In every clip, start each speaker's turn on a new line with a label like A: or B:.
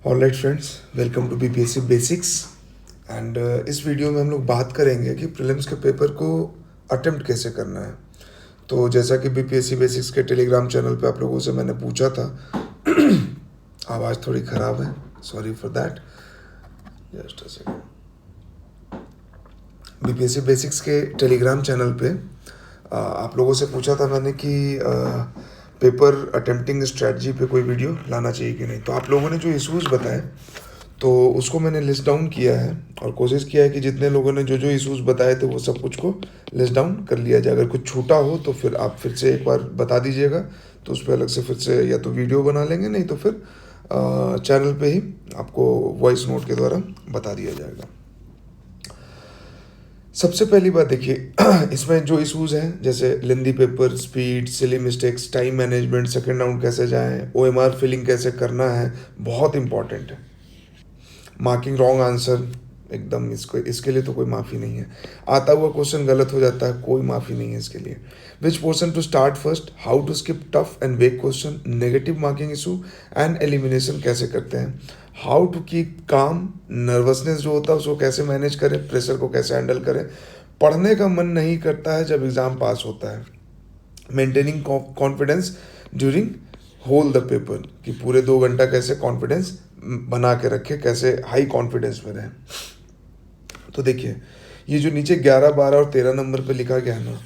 A: Alright friends, welcome to BPSC basics. And इस video में हम लोग बात करेंगे कि प्रीलिम्स के पेपर को अटेम्प्ट कैसे करना है। तो जैसा कि बीपीएससी बेसिक्स के टेलीग्राम चैनल पे आप लोगों से मैंने पूछा था आवाज़ थोड़ी ख़राब है, sorry for that, just a second. BPSC basics के टेलीग्राम चैनल पे आप लोगों से पूछा था मैंने कि पेपर अटेम्प्टिंग स्ट्रेटजी पे कोई वीडियो लाना चाहिए कि नहीं। तो आप लोगों ने जो इशूज़ बताए तो उसको मैंने लिस्ट डाउन किया है और कोशिश किया है कि जितने लोगों ने जो जो इशूज़ बताए थे वो सब कुछ को लिस्ट डाउन कर लिया जाए। अगर कुछ छूटा हो तो फिर आप फिर से एक बार बता दीजिएगा, तो उस पर अलग से फिर से या तो वीडियो बना लेंगे, नहीं तो फिर चैनल पे ही आपको वॉइस नोट के द्वारा बता दिया जाएगा। सबसे पहली बात देखिए, इसमें जो इशूज़ हैं जैसे lengthy paper, speed, silly mistakes, time management, second round कैसे जाएं, ओएमआर फिलिंग कैसे करना है, बहुत इंपॉर्टेंट है। मार्किंग रॉन्ग आंसर, एकदम इसके लिए तो कोई माफ़ी नहीं है। आता हुआ क्वेश्चन गलत हो जाता है, कोई माफ़ी नहीं है इसके लिए। Which portion to start first, how to skip tough and weak question, negative marking issue and elimination कैसे करते हैं, how to keep calm, nervousness जो होता है उसको कैसे मैनेज करें, प्रेशर को कैसे हैंडल करें, पढ़ने का मन नहीं करता है जब एग्ज़ाम पास होता है, maintaining confidence during whole the paper, कि पूरे 2 घंटा कैसे कॉन्फिडेंस बना के रखे, कैसे हाई कॉन्फिडेंस में रहें। तो देखिए, ये जो नीचे 11, 12 और 13 नंबर पे लिखा गया है ना,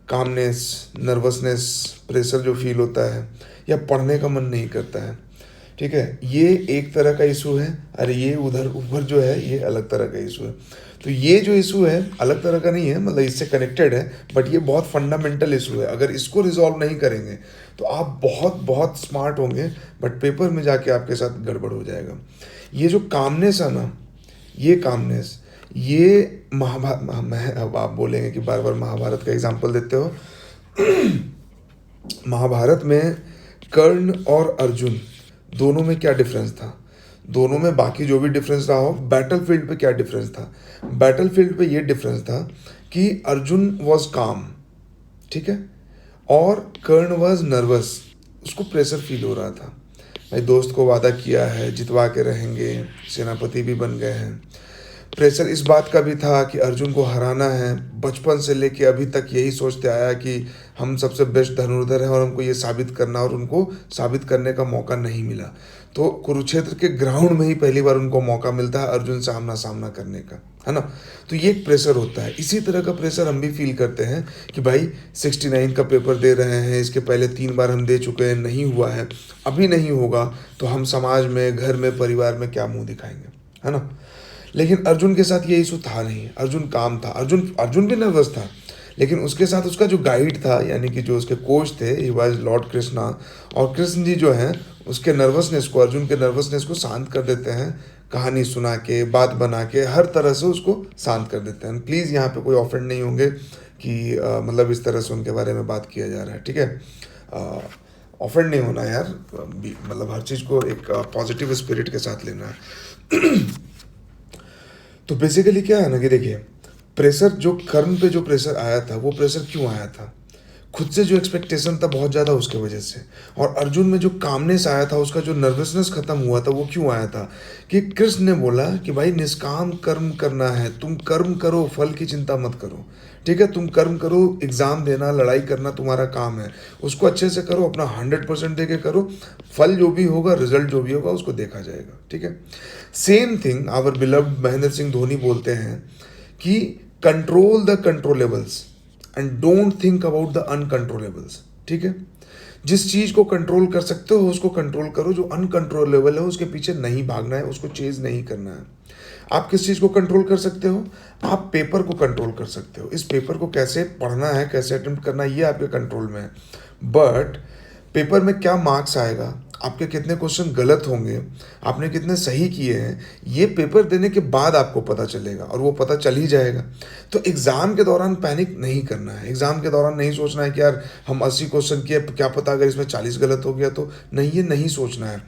A: कामनेस, नर्वसनेस, प्रेशर जो फील होता है या पढ़ने का मन नहीं करता है, ठीक है, ये एक तरह का इशू है। अरे ये उधर ऊपर जो है ये अलग तरह का इशू है। तो ये जो इशू है अलग तरह का नहीं है, मतलब इससे कनेक्टेड है, बट ये बहुत फंडामेंटल इशू है। अगर इसको रिजॉल्व नहीं करेंगे तो आप बहुत बहुत स्मार्ट होंगे, बट पेपर में जाके आपके साथ गड़बड़ हो जाएगा। ये जो कामनेस है ना, ये कामनेस, ये अब आप बोलेंगे कि बार बार महाभारत का एग्जाम्पल देते हो। महाभारत में कर्ण और अर्जुन दोनों में क्या डिफरेंस था? दोनों में बाकी जो भी डिफरेंस रहा हो, बैटलफील्ड पे क्या डिफरेंस था? बैटलफील्ड पे ये डिफरेंस था कि अर्जुन वॉज काम, ठीक है, और कर्ण वॉज नर्वस, उसको प्रेशर फील हो रहा था। भाई दोस्त को वादा किया है, जितवा के रहेंगे, सेनापति भी बन गए हैं। प्रेशर इस बात का भी था कि अर्जुन को हराना है, बचपन से लेके अभी तक यही सोचते आया कि हम सबसे बेस्ट धनुर्धर हैं और हमको ये साबित करना, और उनको साबित करने का मौका नहीं मिला। तो कुरुक्षेत्र के ग्राउंड में ही पहली बार उनको मौका मिलता है अर्जुन से आमना सामना करने का, है ना। तो ये एक प्रेशर होता है। इसी तरह का प्रेशर हम भी फील करते हैं कि भाई 69 का पेपर दे रहे हैं, इसके पहले 3 बार हम दे चुके हैं, नहीं हुआ है, अभी नहीं होगा तो हम समाज में, घर में, परिवार में क्या मुंह दिखाएंगे, है ना। लेकिन अर्जुन के साथ ये इशू था नहीं, अर्जुन काम था, अर्जुन अर्जुन भी नर्वस था, लेकिन उसके साथ उसका जो गाइड था, यानी कि जो उसके कोच थे, ही वाज लॉर्ड कृष्णा, और कृष्ण जी जो हैं उसके नर्वसनेस को, अर्जुन के नर्वसनेस को शांत कर देते हैं, कहानी सुना के, बात बना के, हर तरह से उसको शांत कर देते हैं। प्लीज़ यहाँ पे कोई ऑफेंड नहीं होंगे कि मतलब इस तरह से उनके बारे में बात किया जा रहा है, ठीक है। ऑफेंड नहीं होना यार, मतलब हर चीज़ को एक पॉजिटिव स्पिरिट के साथ लेना है। तो बेसिकली क्या है ना कि देखिए, प्रेशर जो कर्ण पे जो प्रेशर आया था, वो प्रेशर क्यों आया था? खुद से जो एक्सपेक्टेशन था बहुत ज़्यादा उसके वजह से। और अर्जुन में जो कामनेस आया था, उसका जो नर्वसनेस खत्म हुआ था, वो क्यों आया था? कि कृष्ण ने बोला कि भाई निष्काम कर्म करना है, तुम कर्म करो, फल की चिंता मत करो, ठीक है, तुम कर्म करो, एग्जाम देना, लड़ाई करना तुम्हारा काम है, उसको अच्छे से करो, अपना 100% दे के करो, फल जो भी होगा, रिजल्ट जो भी होगा उसको देखा जाएगा, ठीक है। Same thing our beloved Mahendra Singh Dhoni बोलते हैं कि control the controllables and don't think about the uncontrollables, ठीक है। जिस चीज़ को कंट्रोल कर सकते हो उसको कंट्रोल करो, जो अनकंट्रोलेबल है उसके पीछे नहीं भागना है, उसको चेज नहीं करना है। आप किस चीज़ को कंट्रोल कर सकते हो? आप पेपर को कंट्रोल कर सकते हो। इस पेपर को कैसे पढ़ना है, कैसे अटेम्प्ट करना है, ये आपके कंट्रोल में है। बट पेपर में क्या मार्क्स आएगा, आपके कितने क्वेश्चन गलत होंगे, आपने कितने सही किए हैं, ये पेपर देने के बाद आपको पता चलेगा, और वो पता चल ही जाएगा। तो एग्ज़ाम के दौरान पैनिक नहीं करना है। एग्ज़ाम के दौरान नहीं सोचना है कि यार हम 80 क्वेश्चन किए, क्या पता अगर इसमें 40 गलत हो गया तो, नहीं, ये नहीं सोचना है।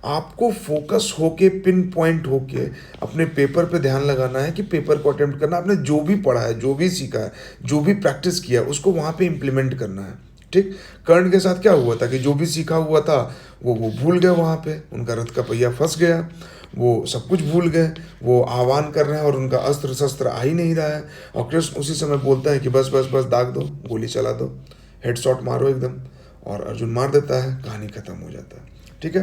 A: आपको फोकस होके, पिन पॉइंट होके अपने पेपर पे ध्यान लगाना है कि पेपर को अटेम्प्ट करना, आपने जो भी पढ़ा है, जो भी सीखा है, जो भी प्रैक्टिस किया, उसको वहाँ पे इम्प्लीमेंट करना है, ठीक। कर्ण के साथ क्या हुआ था कि जो भी सीखा हुआ था वो भूल गए, वहाँ पे उनका रथ का पहिया फंस गया। वो सब कुछ भूल गए, वो आह्वान कर रहे हैं और उनका अस्त्र शस्त्र आ ही नहीं रहा है। और कृष्ण उसी समय बोलता है कि बस बस बस दाग दो, गोली चला दो, हेडशॉट मारो एकदम, और अर्जुन मार देता है, कहानी खत्म हो जाता है। ठीक है,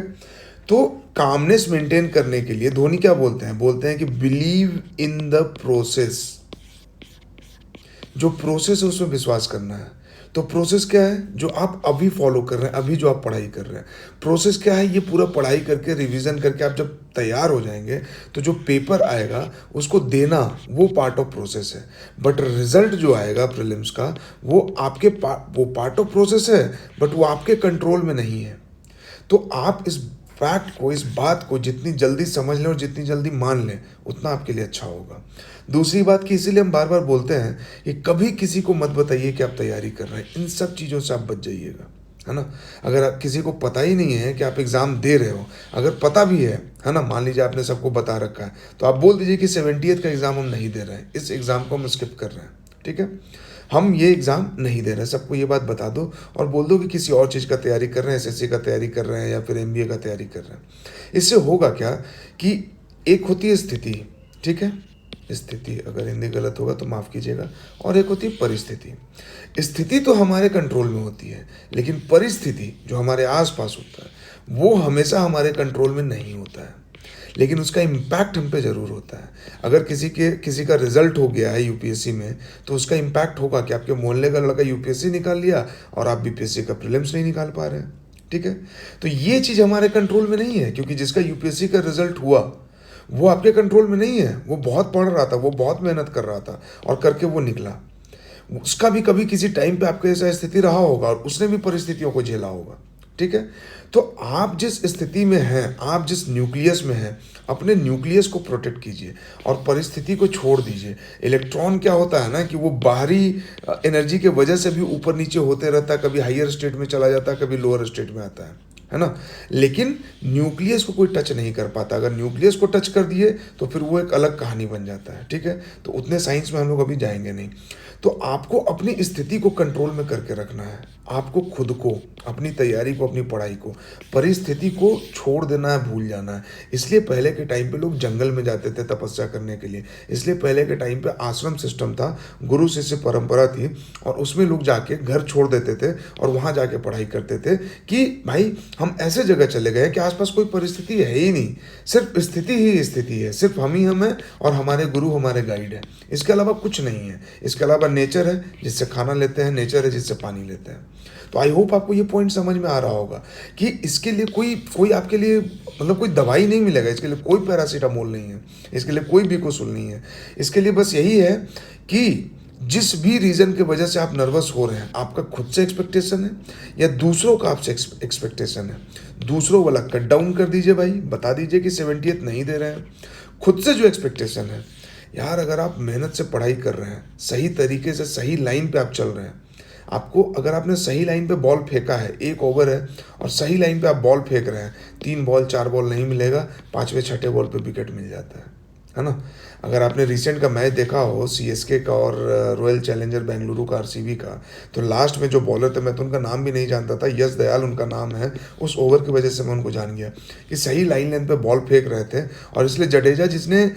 A: तो कामनेस मेंटेन करने के लिए धोनी क्या बोलते हैं, बोलते हैं कि बिलीव इन द प्रोसेस। जो प्रोसेस है उसमें विश्वास करना है। तो प्रोसेस क्या है, जो आप अभी फॉलो कर रहे हैं, अभी जो आप पढ़ाई कर रहे हैं, प्रोसेस क्या है, ये पूरा पढ़ाई करके रिवीजन करके आप जब तैयार हो जाएंगे तो जो पेपर आएगा उसको देना, वो पार्ट ऑफ प्रोसेस है। बट रिजल्ट जो आएगा प्रीलिम्स का, वो आपके वो पार्ट ऑफ प्रोसेस है, बट वो आपके कंट्रोल में नहीं है। तो आप इस फैक्ट को, इस बात को जितनी जल्दी समझ लें और जितनी जल्दी मान लें, उतना आपके लिए अच्छा होगा। दूसरी बात कि इसीलिए हम बार बार बोलते हैं कि कभी किसी को मत बताइए कि आप तैयारी कर रहे हैं। इन सब चीज़ों से आप बच जाइएगा, है ना। अगर आप किसी को पता ही नहीं है कि आप एग्ज़ाम दे रहे हो, अगर पता भी है ना, मान लीजिए आपने सबको बता रखा है, तो आप बोल दीजिए कि 70th का एग्ज़ाम हम नहीं दे रहे हैं, इस एग्ज़ाम को हम स्किप कर रहे हैं। ठीक है, हम ये एग्ज़ाम नहीं दे रहे, सबको ये बात बता दो और बोल दो कि किसी और चीज़ का तैयारी कर रहे हैं, एसएससी का तैयारी कर रहे हैं या फिर एमबीए का तैयारी कर रहे हैं। इससे होगा क्या कि एक होती है स्थिति, ठीक है, स्थिति, अगर हिंदी गलत होगा तो माफ़ कीजिएगा, और एक होती है परिस्थिति। स्थिति तो हमारे कंट्रोल में होती है, लेकिन परिस्थिति जो हमारे आसपास होता है वो हमेशा हमारे कंट्रोल में नहीं होता है, लेकिन उसका इम्पैक्ट हम पे ज़रूर होता है। अगर किसी का रिजल्ट हो गया है यूपीएससी में, तो उसका इम्पैक्ट होगा कि आपके मोहल्ले का लड़का यूपीएससी निकाल लिया और आप बीपीएससी का प्रीलिम्स नहीं निकाल पा रहे हैं। ठीक है, तो ये चीज़ हमारे कंट्रोल में नहीं है, क्योंकि जिसका यूपीएससी का रिजल्ट हुआ वो आपके कंट्रोल में नहीं है। वो बहुत पढ़ रहा था, वो बहुत मेहनत कर रहा था और करके वो निकला। उसका भी कभी किसी टाइम पे आपके ऐसा स्थिति रहा होगा और उसने भी परिस्थितियों को झेला होगा। ठीक है, तो आप जिस स्थिति में हैं, आप जिस न्यूक्लियस में हैं, अपने न्यूक्लियस को प्रोटेक्ट कीजिए और परिस्थिति को छोड़ दीजिए। इलेक्ट्रॉन क्या होता है ना कि वो बाहरी एनर्जी के वजह से भी ऊपर नीचे होते रहता है, कभी हायर स्टेट में चला जाता है, कभी लोअर स्टेट में आता है ना। लेकिन न्यूक्लियस को कोई टच नहीं कर पाता। अगर न्यूक्लियस को टच कर दिए तो फिर वो एक अलग कहानी बन जाता है। ठीक है, तो उतने साइंस में हम लोग अभी जाएंगे नहीं। तो आपको अपनी स्थिति को कंट्रोल में करके रखना है। आपको खुद को, अपनी तैयारी को, अपनी पढ़ाई को, परिस्थिति को छोड़ देना है, भूल जाना है। इसलिए पहले के टाइम पे लोग जंगल में जाते थे तपस्या करने के लिए। इसलिए पहले के टाइम पे आश्रम सिस्टम था, गुरु शिष्य परंपरा थी, और उसमें लोग जाके घर छोड़ देते थे और वहाँ जाके पढ़ाई करते थे कि भाई हम ऐसे जगह चले गए कि आसपास कोई परिस्थिति है ही नहीं, सिर्फ स्थिति ही स्थिति है, सिर्फ हम ही हम हैं और हमारे गुरु हमारे गाइड है, इसके अलावा कुछ नहीं है। इसके अलावा नेचर है जिससे खाना लेते हैं, नेचर है जिससे पानी लेते हैं। तो आई होप आपको ये पॉइंट समझ में आ रहा होगा कि इसके लिए कोई आपके लिए मतलब कोई दवाई नहीं मिलेगा, इसके लिए कोई पैरासीटामोल नहीं है, इसके लिए कोई बिकोसुल नहीं है। इसके लिए बस यही है कि जिस भी रीज़न की वजह से आप नर्वस हो रहे हैं, आपका खुद से एक्सपेक्टेशन है या दूसरों का आपसे एक्सपेक्टेशन है, दूसरों वाला कट डाउन कर दीजिए भाई। बता दीजिए कि 70th नहीं दे रहे हैं। खुद से जो एक्सपेक्टेशन है, यार अगर आप मेहनत से पढ़ाई कर रहे हैं, सही तरीके से सही लाइन पे आप चल रहे हैं, आपको अगर आपने सही लाइन पे बॉल फेंका है, 1 ओवर है और सही लाइन पे आप बॉल फेंक रहे हैं, 3 बॉल 4 बॉल नहीं मिलेगा, 5वें 6ठे बॉल पे विकेट मिल जाता है ना। अगर आपने रिसेंट का मैच देखा हो सीएसके का और रॉयल चैलेंजर बेंगलुरु का, आरसीबी का, तो लास्ट में जो बॉलर थे, मैं तो उनका नाम भी नहीं जानता था, यश दयाल उनका नाम है, उस ओवर की वजह से मैं उनको जान गया कि सही लाइन लेंथ पे बॉल फेंक रहे थे। और इसलिए जडेजा जिसने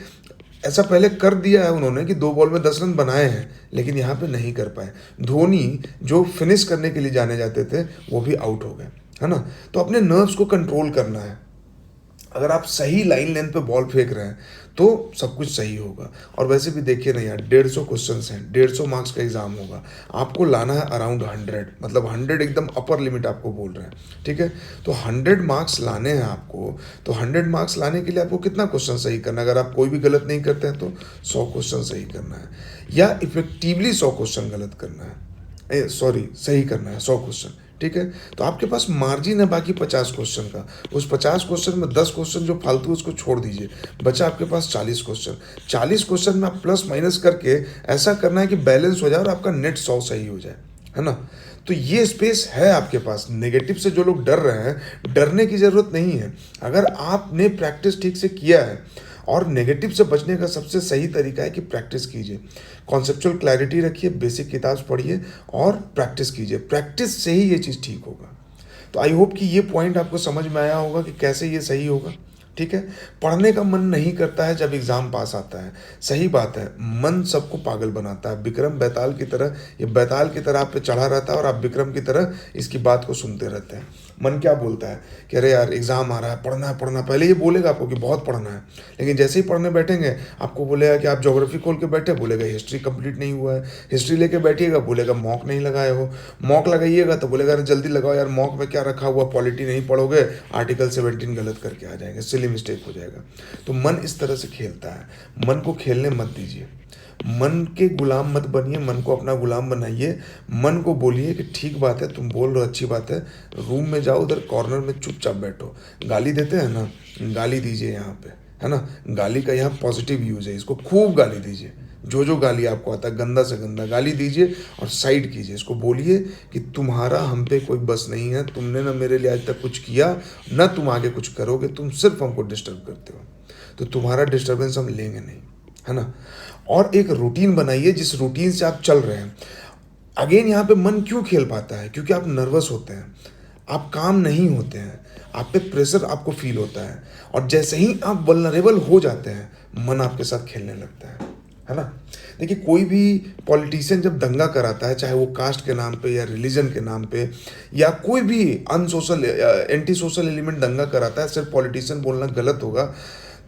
A: ऐसा पहले कर दिया है उन्होंने कि 2 बॉल में 10 रन बनाए हैं, लेकिन यहाँ पे नहीं कर पाए। धोनी जो फिनिश करने के लिए जाने जाते थे वो भी आउट हो गए, है ना। तो अपने नर्व्स को कंट्रोल करना है। अगर आप सही लाइन लेंथ पे बॉल फेंक रहे हैं तो सब कुछ सही होगा। और वैसे भी देखिए ना यार, 150 क्वेश्चंस हैं, 150 मार्क्स का एग्जाम होगा, आपको लाना है अराउंड 100, मतलब 100 एकदम अपर लिमिट आपको बोल रहे हैं। ठीक है, तो 100 मार्क्स लाने हैं आपको, तो 100 मार्क्स लाने के लिए आपको कितना क्वेश्चन सही करना है? अगर आप कोई भी गलत नहीं करते हैं तो 100 क्वेश्चन सही करना है, या इफेक्टिवली 100 क्वेश्चन गलत करना है, सही करना है 100 क्वेश्चन। ठीक है, तो आपके पास मार्जिन है बाकी 50 क्वेश्चन का। उस 50 क्वेश्चन में 10 क्वेश्चन जो फालतू उसको छोड़ दीजिए, बचा आपके पास 40 क्वेश्चन। 40 क्वेश्चन में आप प्लस माइनस करके ऐसा करना है कि बैलेंस हो जाए और आपका नेट 100 सही हो जाए, है ना। तो ये स्पेस है आपके पास। नेगेटिव से जो लोग डर रहे हैं, डरने की ज़रूरत नहीं है। अगर आपने प्रैक्टिस ठीक से किया है, और नेगेटिव से बचने का सबसे सही तरीका है कि प्रैक्टिस कीजिए, कॉन्सेप्चुअल क्लैरिटी रखिए, बेसिक किताब पढ़िए और प्रैक्टिस कीजिए। प्रैक्टिस से ही ये चीज़ ठीक होगा। तो आई होप कि ये पॉइंट आपको समझ में आया होगा कि कैसे ये सही होगा। ठीक है। पढ़ने का मन नहीं करता है जब एग्ज़ाम पास आता है। सही बात है, मन सबको पागल बनाता है। विक्रम बेताल की तरह, ये बेताल की तरह आप पे चढ़ा रहता है और आप विक्रम की तरह इसकी बात को सुनते रहते हैं। मन क्या बोलता है कि अरे यार एग्ज़ाम आ रहा है, पढ़ना है पढ़ना। पहले ये बोलेगा आपको कि बहुत पढ़ना है, लेकिन जैसे ही पढ़ने बैठेंगे आपको बोलेगा कि आप ज्योग्राफी खोल के बैठे, बोलेगा हिस्ट्री कंप्लीट नहीं हुआ है। हिस्ट्री लेके बैठिएगा, बोलेगा मॉक नहीं लगाए हो। मॉक लगाइएगा तो बोलेगा अरे जल्दी लगाओ यार, मॉक में क्या रखा हुआ, पॉलिटी नहीं पढ़ोगे, आर्टिकल 17 गलत करके आ जाएंगे, सिली मिस्टेक हो जाएगा। तो मन इस तरह से खेलता है। मन को खेलने मत दीजिए, मन के गुलाम मत बनिए, मन को अपना गुलाम बनाइए। मन को बोलिए कि ठीक बात है, तुम बोल रहे हो अच्छी बात है, रूम में जाओ, उधर कॉर्नर में चुपचाप बैठो। गाली देते हैं ना, गाली दीजिए यहाँ पे, है ना। गाली का यहाँ पॉजिटिव यूज है, इसको खूब गाली दीजिए। जो जो गाली आपको आता है, गंदा से गंदा गाली दीजिए और साइड कीजिए। इसको बोलिए कि तुम्हारा हम पे कोई बस नहीं है, तुमने ना मेरे लिए आज तक कुछ किया, ना तुम आगे कुछ करोगे, तुम सिर्फ हमको डिस्टर्ब करते हो, तो तुम्हारा डिस्टर्बेंस हम लेंगे नहीं, है ना। और एक रूटीन बनाइए जिस रूटीन से आप चल रहे हैं। अगेन यहाँ पे मन क्यों खेल पाता है? क्योंकि आप नर्वस होते हैं, आप काम नहीं होते हैं, आप पे प्रेशर आपको फील होता है, और जैसे ही आप वल्नरेबल हो जाते हैं मन आपके साथ खेलने लगता है ना। देखिए, कोई भी पॉलिटिशियन जब दंगा कराता है, चाहे वो कास्ट के नाम पे या रिलीजन के नाम पे, या कोई भी अनसोशल एंटी सोशल एलिमेंट दंगा कराता है, सिर्फ पॉलिटिशियन बोलना गलत होगा,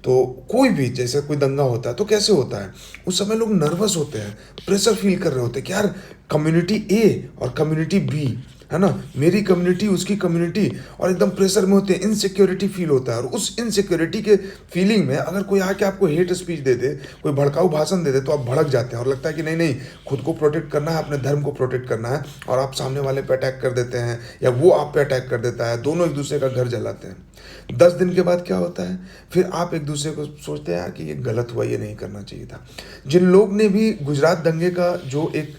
A: तो कोई भी जैसे कोई दंगा होता है तो कैसे होता है, उस समय लोग नर्वस होते हैं, प्रेशर फील कर रहे होते हैं कि यार कम्युनिटी ए और कम्युनिटी बी, है ना, मेरी कम्युनिटी उसकी कम्युनिटी, और एकदम प्रेशर में होते हैं, इनसिक्योरिटी फील होता है। और उस इनसिक्योरिटी के फीलिंग में अगर कोई आके आपको हेट स्पीच दे दे, कोई भड़काऊ भाषण दे दे, तो आप भड़क जाते हैं और लगता है कि नहीं नहीं, खुद को प्रोटेक्ट करना है, अपने धर्म को प्रोटेक्ट करना है, और आप सामने वाले पे अटैक कर देते हैं या वो आप पे अटैक कर देता है, दोनों एक दूसरे का घर जलाते हैं। 10 दिन के बाद क्या होता है, फिर आप एक दूसरे को सोचते हैं यार कि ये गलत हुआ, ये नहीं करना चाहिए था। जिन लोग ने भी गुजरात दंगे का जो एक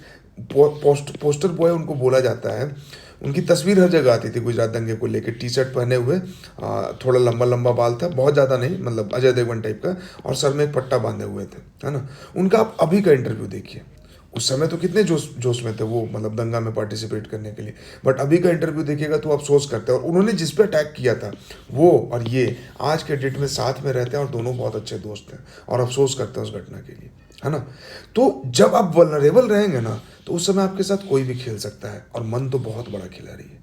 A: पोस्टर बॉय उनको बोला जाता है, उनकी तस्वीर हर जगह आती थी गुजरात दंगे को लेकर, टी शर्ट पहने हुए, थोड़ा लंबा लंबा बाल था, बहुत ज़्यादा नहीं, मतलब अजय देवगन टाइप का, और सर में एक पट्टा बांधे हुए थे, है ना। उनका आप अभी का इंटरव्यू देखिए, उस समय तो कितने जोश जोश में थे वो, मतलब दंगा में पार्टिसिपेट करने के लिए, बट अभी का इंटरव्यू देखिएगा तो अफसोस करते हैं। और उन्होंने जिस पे अटैक किया था, वो और ये आज के डेट में साथ में रहते हैं और दोनों बहुत अच्छे दोस्त हैं, और अफसोस करते हैं उस घटना के लिए, है ना। तो जब आप वल्नरेबल रहेंगे ना, तो उस समय आपके साथ कोई भी खेल सकता है, और मन तो बहुत बड़ा खिलाड़ी है।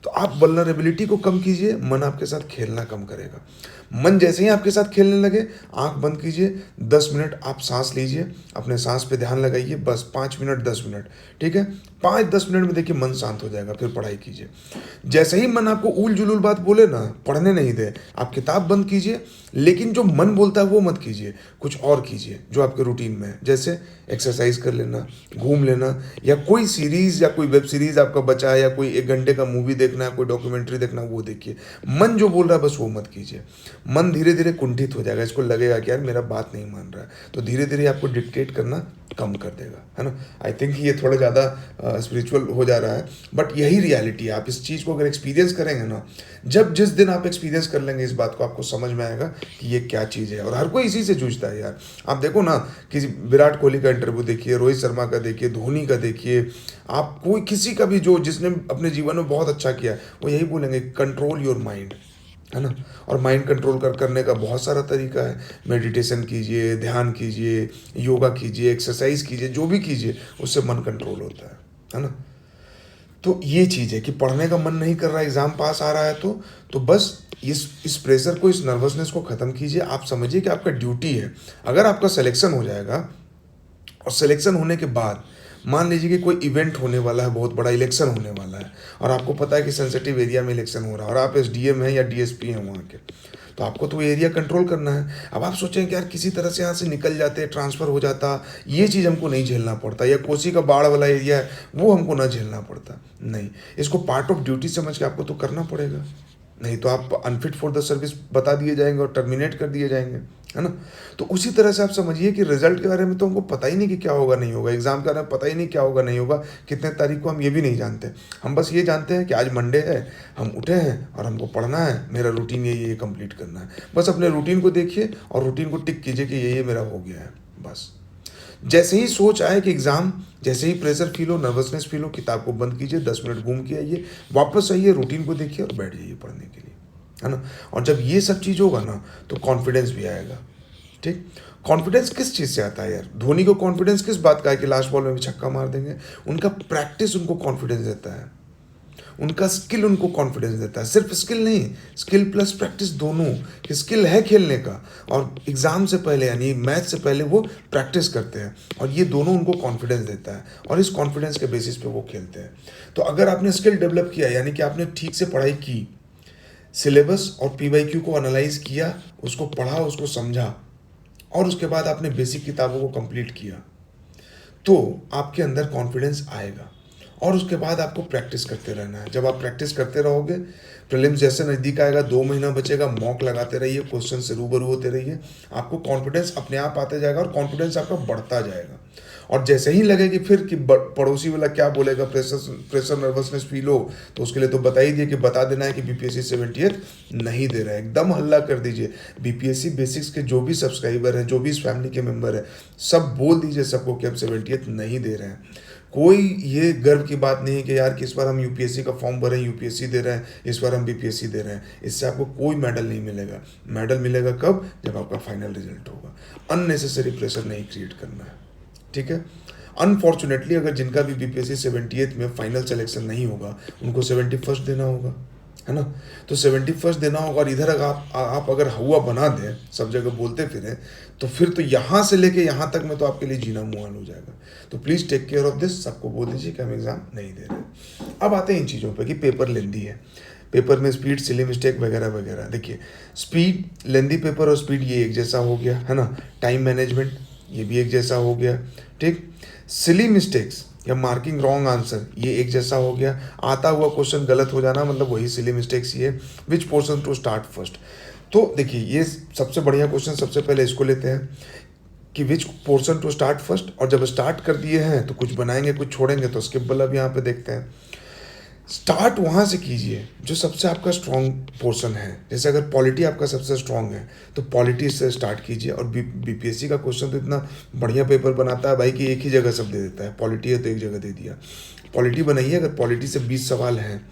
A: तो आप वल्नरेबिलिटी को कम कीजिए, मन आपके साथ खेलना कम करेगा। मन जैसे ही आपके साथ खेलने लगे, आंख बंद कीजिए, 10 मिनट आप सांस लीजिए, अपने सांस पे ध्यान लगाइए, बस 5 मिनट 10 मिनट, ठीक है। 5-10 मिनट में देखिए मन शांत हो जाएगा, फिर पढ़ाई कीजिए। जैसे ही मन आपको उल जुलूल बात बोले ना, पढ़ने नहीं दे, आप किताब बंद कीजिए, लेकिन जो मन बोलता है वो मत कीजिए, कुछ और कीजिए जो आपके रूटीन में है, जैसे एक्सरसाइज कर लेना, घूम लेना, या कोई सीरीज या कोई वेब सीरीज आपका बचा है, या कोई 1 घंटे का मूवी देखना है, कोई डॉक्यूमेंट्री देखना, वो देखिए। मन जो बोल रहा है बस वो मत कीजिए। मन धीरे धीरे कुंठित हो जाएगा, इसको लगेगा कि यार मेरा बात नहीं मान रहा है, तो धीरे धीरे आपको डिक्टेट करना कम कर देगा, है ना। आई थिंक ये थोड़ा ज़्यादा स्पिरिचुअल हो जा रहा है, बट यही रियलिटी है। आप इस चीज़ को अगर एक्सपीरियंस करेंगे ना, जिस दिन आप एक्सपीरियंस कर लेंगे इस बात को, आपको समझ में आएगा कि ये क्या चीज़ है। और हर कोई इसी से जूझता है यार। आप देखो ना, किसी विराट कोहली का इंटरव्यू देखिए, रोहित शर्मा का देखिए, धोनी का देखिए, आप कोई किसी का भी जो जिसने अपने जीवन में बहुत अच्छा किया, वो यही बोलेंगे, कंट्रोल योर माइंड, है ना। और माइंड कंट्रोल करने का बहुत सारा तरीका है। मेडिटेशन कीजिए, ध्यान कीजिए, योगा कीजिए, एक्सरसाइज कीजिए, जो भी कीजिए उससे मन कंट्रोल होता है ना। तो ये चीज़ है कि पढ़ने का मन नहीं कर रहा है, एग्ज़ाम पास आ रहा है, तो बस इस प्रेशर को, इस नर्वसनेस को ख़त्म कीजिए। आप समझिए कि आपका ड्यूटी है। अगर आपका सिलेक्शन हो जाएगा, और सिलेक्शन होने के बाद मान लीजिए कि कोई इवेंट होने वाला है, बहुत बड़ा इलेक्शन होने वाला है, और आपको पता है कि सेंसिटिव एरिया में इलेक्शन हो रहा है, और आप एसडीएम हैं या डीएसपी हैं वहाँ के, तो आपको तो एरिया कंट्रोल करना है। अब आप सोचें कि यार किसी तरह से यहाँ से निकल जाते, ट्रांसफ़र हो जाता, ये चीज़ हमको नहीं झेलना पड़ता, या कोसी का बाढ़ वाला एरिया है वो हमको ना झेलना पड़ता, नहीं, इसको पार्ट ऑफ ड्यूटी समझ के आपको तो करना पड़ेगा, नहीं तो आप अनफिट फॉर द सर्विस बता दिए जाएंगे और टर्मिनेट कर दिए जाएंगे, है ना। तो उसी तरह से आप समझिए कि रिजल्ट के बारे में तो हमको पता ही नहीं कि क्या होगा नहीं होगा, एग्जाम के बारे में पता ही नहीं क्या होगा नहीं होगा, कितने तारीख को हम ये भी नहीं जानते। हम बस ये जानते हैं कि आज मंडे है, हम उठे हैं और हमको पढ़ना है, मेरा रूटीन ये कंप्लीट करना है। बस अपने रूटीन को देखिए और रूटीन को टिक कीजिए कि ये मेरा हो गया है। बस जैसे ही सोच आए कि एग्ज़ाम, जैसे ही प्रेशर फील हो, नर्वसनेस फील हो, किताब को बंद कीजिए, 10 मिनट घूम के आइए, वापस आइए, रूटीन को देखिए और बैठ जाइए पढ़ने के लिए। है ना। और जब ये सब चीज़ होगा ना तो कॉन्फिडेंस भी आएगा। ठीक, कॉन्फिडेंस किस चीज़ से आता है यार? धोनी को कॉन्फिडेंस किस बात का है कि लास्ट बॉल में भी छक्का मार देंगे? उनका प्रैक्टिस उनको कॉन्फिडेंस देता है, उनका स्किल उनको कॉन्फिडेंस देता है। सिर्फ स्किल नहीं, स्किल प्लस प्रैक्टिस दोनों, कि स्किल है खेलने का और एग्जाम से पहले यानी मैच से पहले वो प्रैक्टिस करते हैं, और ये दोनों उनको कॉन्फिडेंस देता है, और इस कॉन्फिडेंस के बेसिस पे वो खेलते हैं। तो अगर आपने स्किल डेवलप किया यानी कि आपने ठीक से पढ़ाई की, सिलेबस और पीवाईक्यू को एनालाइज किया, उसको पढ़ा, उसको समझा, और उसके बाद आपने बेसिक किताबों को कंप्लीट किया, तो आपके अंदर कॉन्फिडेंस आएगा। और उसके बाद आपको प्रैक्टिस करते रहना है। जब आप प्रैक्टिस करते रहोगे, प्रीलिम्स जैसे नज़दीक आएगा, 2 महीना बचेगा, मॉक लगाते रहिए, क्वेश्चन से रूबरू होते रहिए, आपको कॉन्फिडेंस अपने आप आते जाएगा और कॉन्फिडेंस आपका बढ़ता जाएगा। और जैसे ही लगेगी फिर कि पड़ोसी वाला क्या बोलेगा, प्रेशर नर्वसनेस फील हो, तो उसके लिए तो बता ही दिए कि बता देना है कि बीपीएससी 78 नहीं दे रहा है। एकदम हल्ला कर दीजिए, बीपीएससी बेसिक्स के जो भी सब्सक्राइबर हैं, जो भी इस फैमिली के मेंबर हैं, सब बोल दीजिए सबको कि हम 78 नहीं दे रहे हैं। कोई ये गर्व की बात नहीं है कि यार कि इस बार हम यूपीएससी का फॉर्म भरे, यूपीएससी दे रहे हैं, इस बार हम बीपीएससी दे रहे हैं। इससे आपको कोई मेडल नहीं मिलेगा। मेडल मिलेगा कब? जब आपका फाइनल रिजल्ट होगा। अननेसेसरी प्रेशर नहीं क्रिएट करना है, ठीक है। अनफॉर्चुनेटली अगर जिनका भी बीपीएससी 78 में फाइनल सिलेक्शन नहीं होगा, उनको 71st देना होगा, है ना। तो 71st देना होगा, और इधर अगर आप अगर हुआ बना दें, सब जगह बोलते फिरें, तो फिर तो यहाँ से लेके यहाँ तक में तो आपके लिए जीना मुहाल हो जाएगा। तो please take care of this. सबको बोल दीजिए कि हम एग्ज़ाम नहीं दे रहे। अब आते हैं इन चीज़ों पे कि पेपर लेंदी है, पेपर में स्पीड, सिली मिस्टेक वगैरह वगैरह। देखिए, स्पीड, लेंदी पेपर और स्पीड ये एक जैसा हो गया, है ना। टाइम मैनेजमेंट ये भी एक जैसा हो गया, ठीक। सिली मिस्टेक्स या मार्किंग रॉन्ग आंसर ये एक जैसा हो गया। आता हुआ क्वेश्चन गलत हो जाना मतलब वही सिली मिस्टेक्स ही है। विच पोर्शन टू स्टार्ट फर्स्ट। तो देखिए, ये सबसे बढ़िया क्वेश्चन, सबसे पहले इसको लेते हैं कि विच पोर्शन टू स्टार्ट फर्स्ट। और जब स्टार्ट कर दिए हैं तो कुछ बनाएंगे, कुछ छोड़ेंगे, तो स्किप वाला भी यहाँ पे देखते हैं। स्टार्ट वहाँ से कीजिए जो सबसे आपका स्ट्रॉन्ग पोर्शन है। जैसे अगर पॉलिटी आपका सबसे स्ट्रॉन्ग है तो पॉलिटी से स्टार्ट कीजिए। और बीपीएससी का क्वेश्चन तो इतना बढ़िया पेपर बनाता है भाई कि एक ही जगह सब दे देता है। पॉलिटी है तो एक जगह दे दिया। पॉलिटी बनाइए, अगर पॉलिटी से 20 सवाल हैं,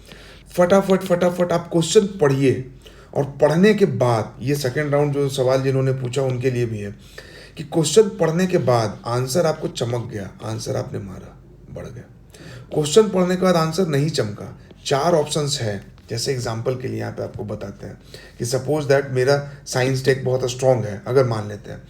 A: फटाफट फटाफट आप क्वेश्चन पढ़िए। और पढ़ने के बाद, ये सेकेंड राउंड जो सवाल जिन्होंने पूछा उनके लिए भी है, कि क्वेश्चन पढ़ने के बाद आंसर आपको चमक गया, आंसर आपने मारा, बढ़ गया। क्वेश्चन पढ़ने के बाद आंसर नहीं चमका, 4 ऑप्शंस है। जैसे एग्जांपल के लिए यहाँ पे आपको बताते हैं कि सपोज दैट मेरा साइंस टेक बहुत स्ट्रॉन्ग है, अगर मान लेते हैं,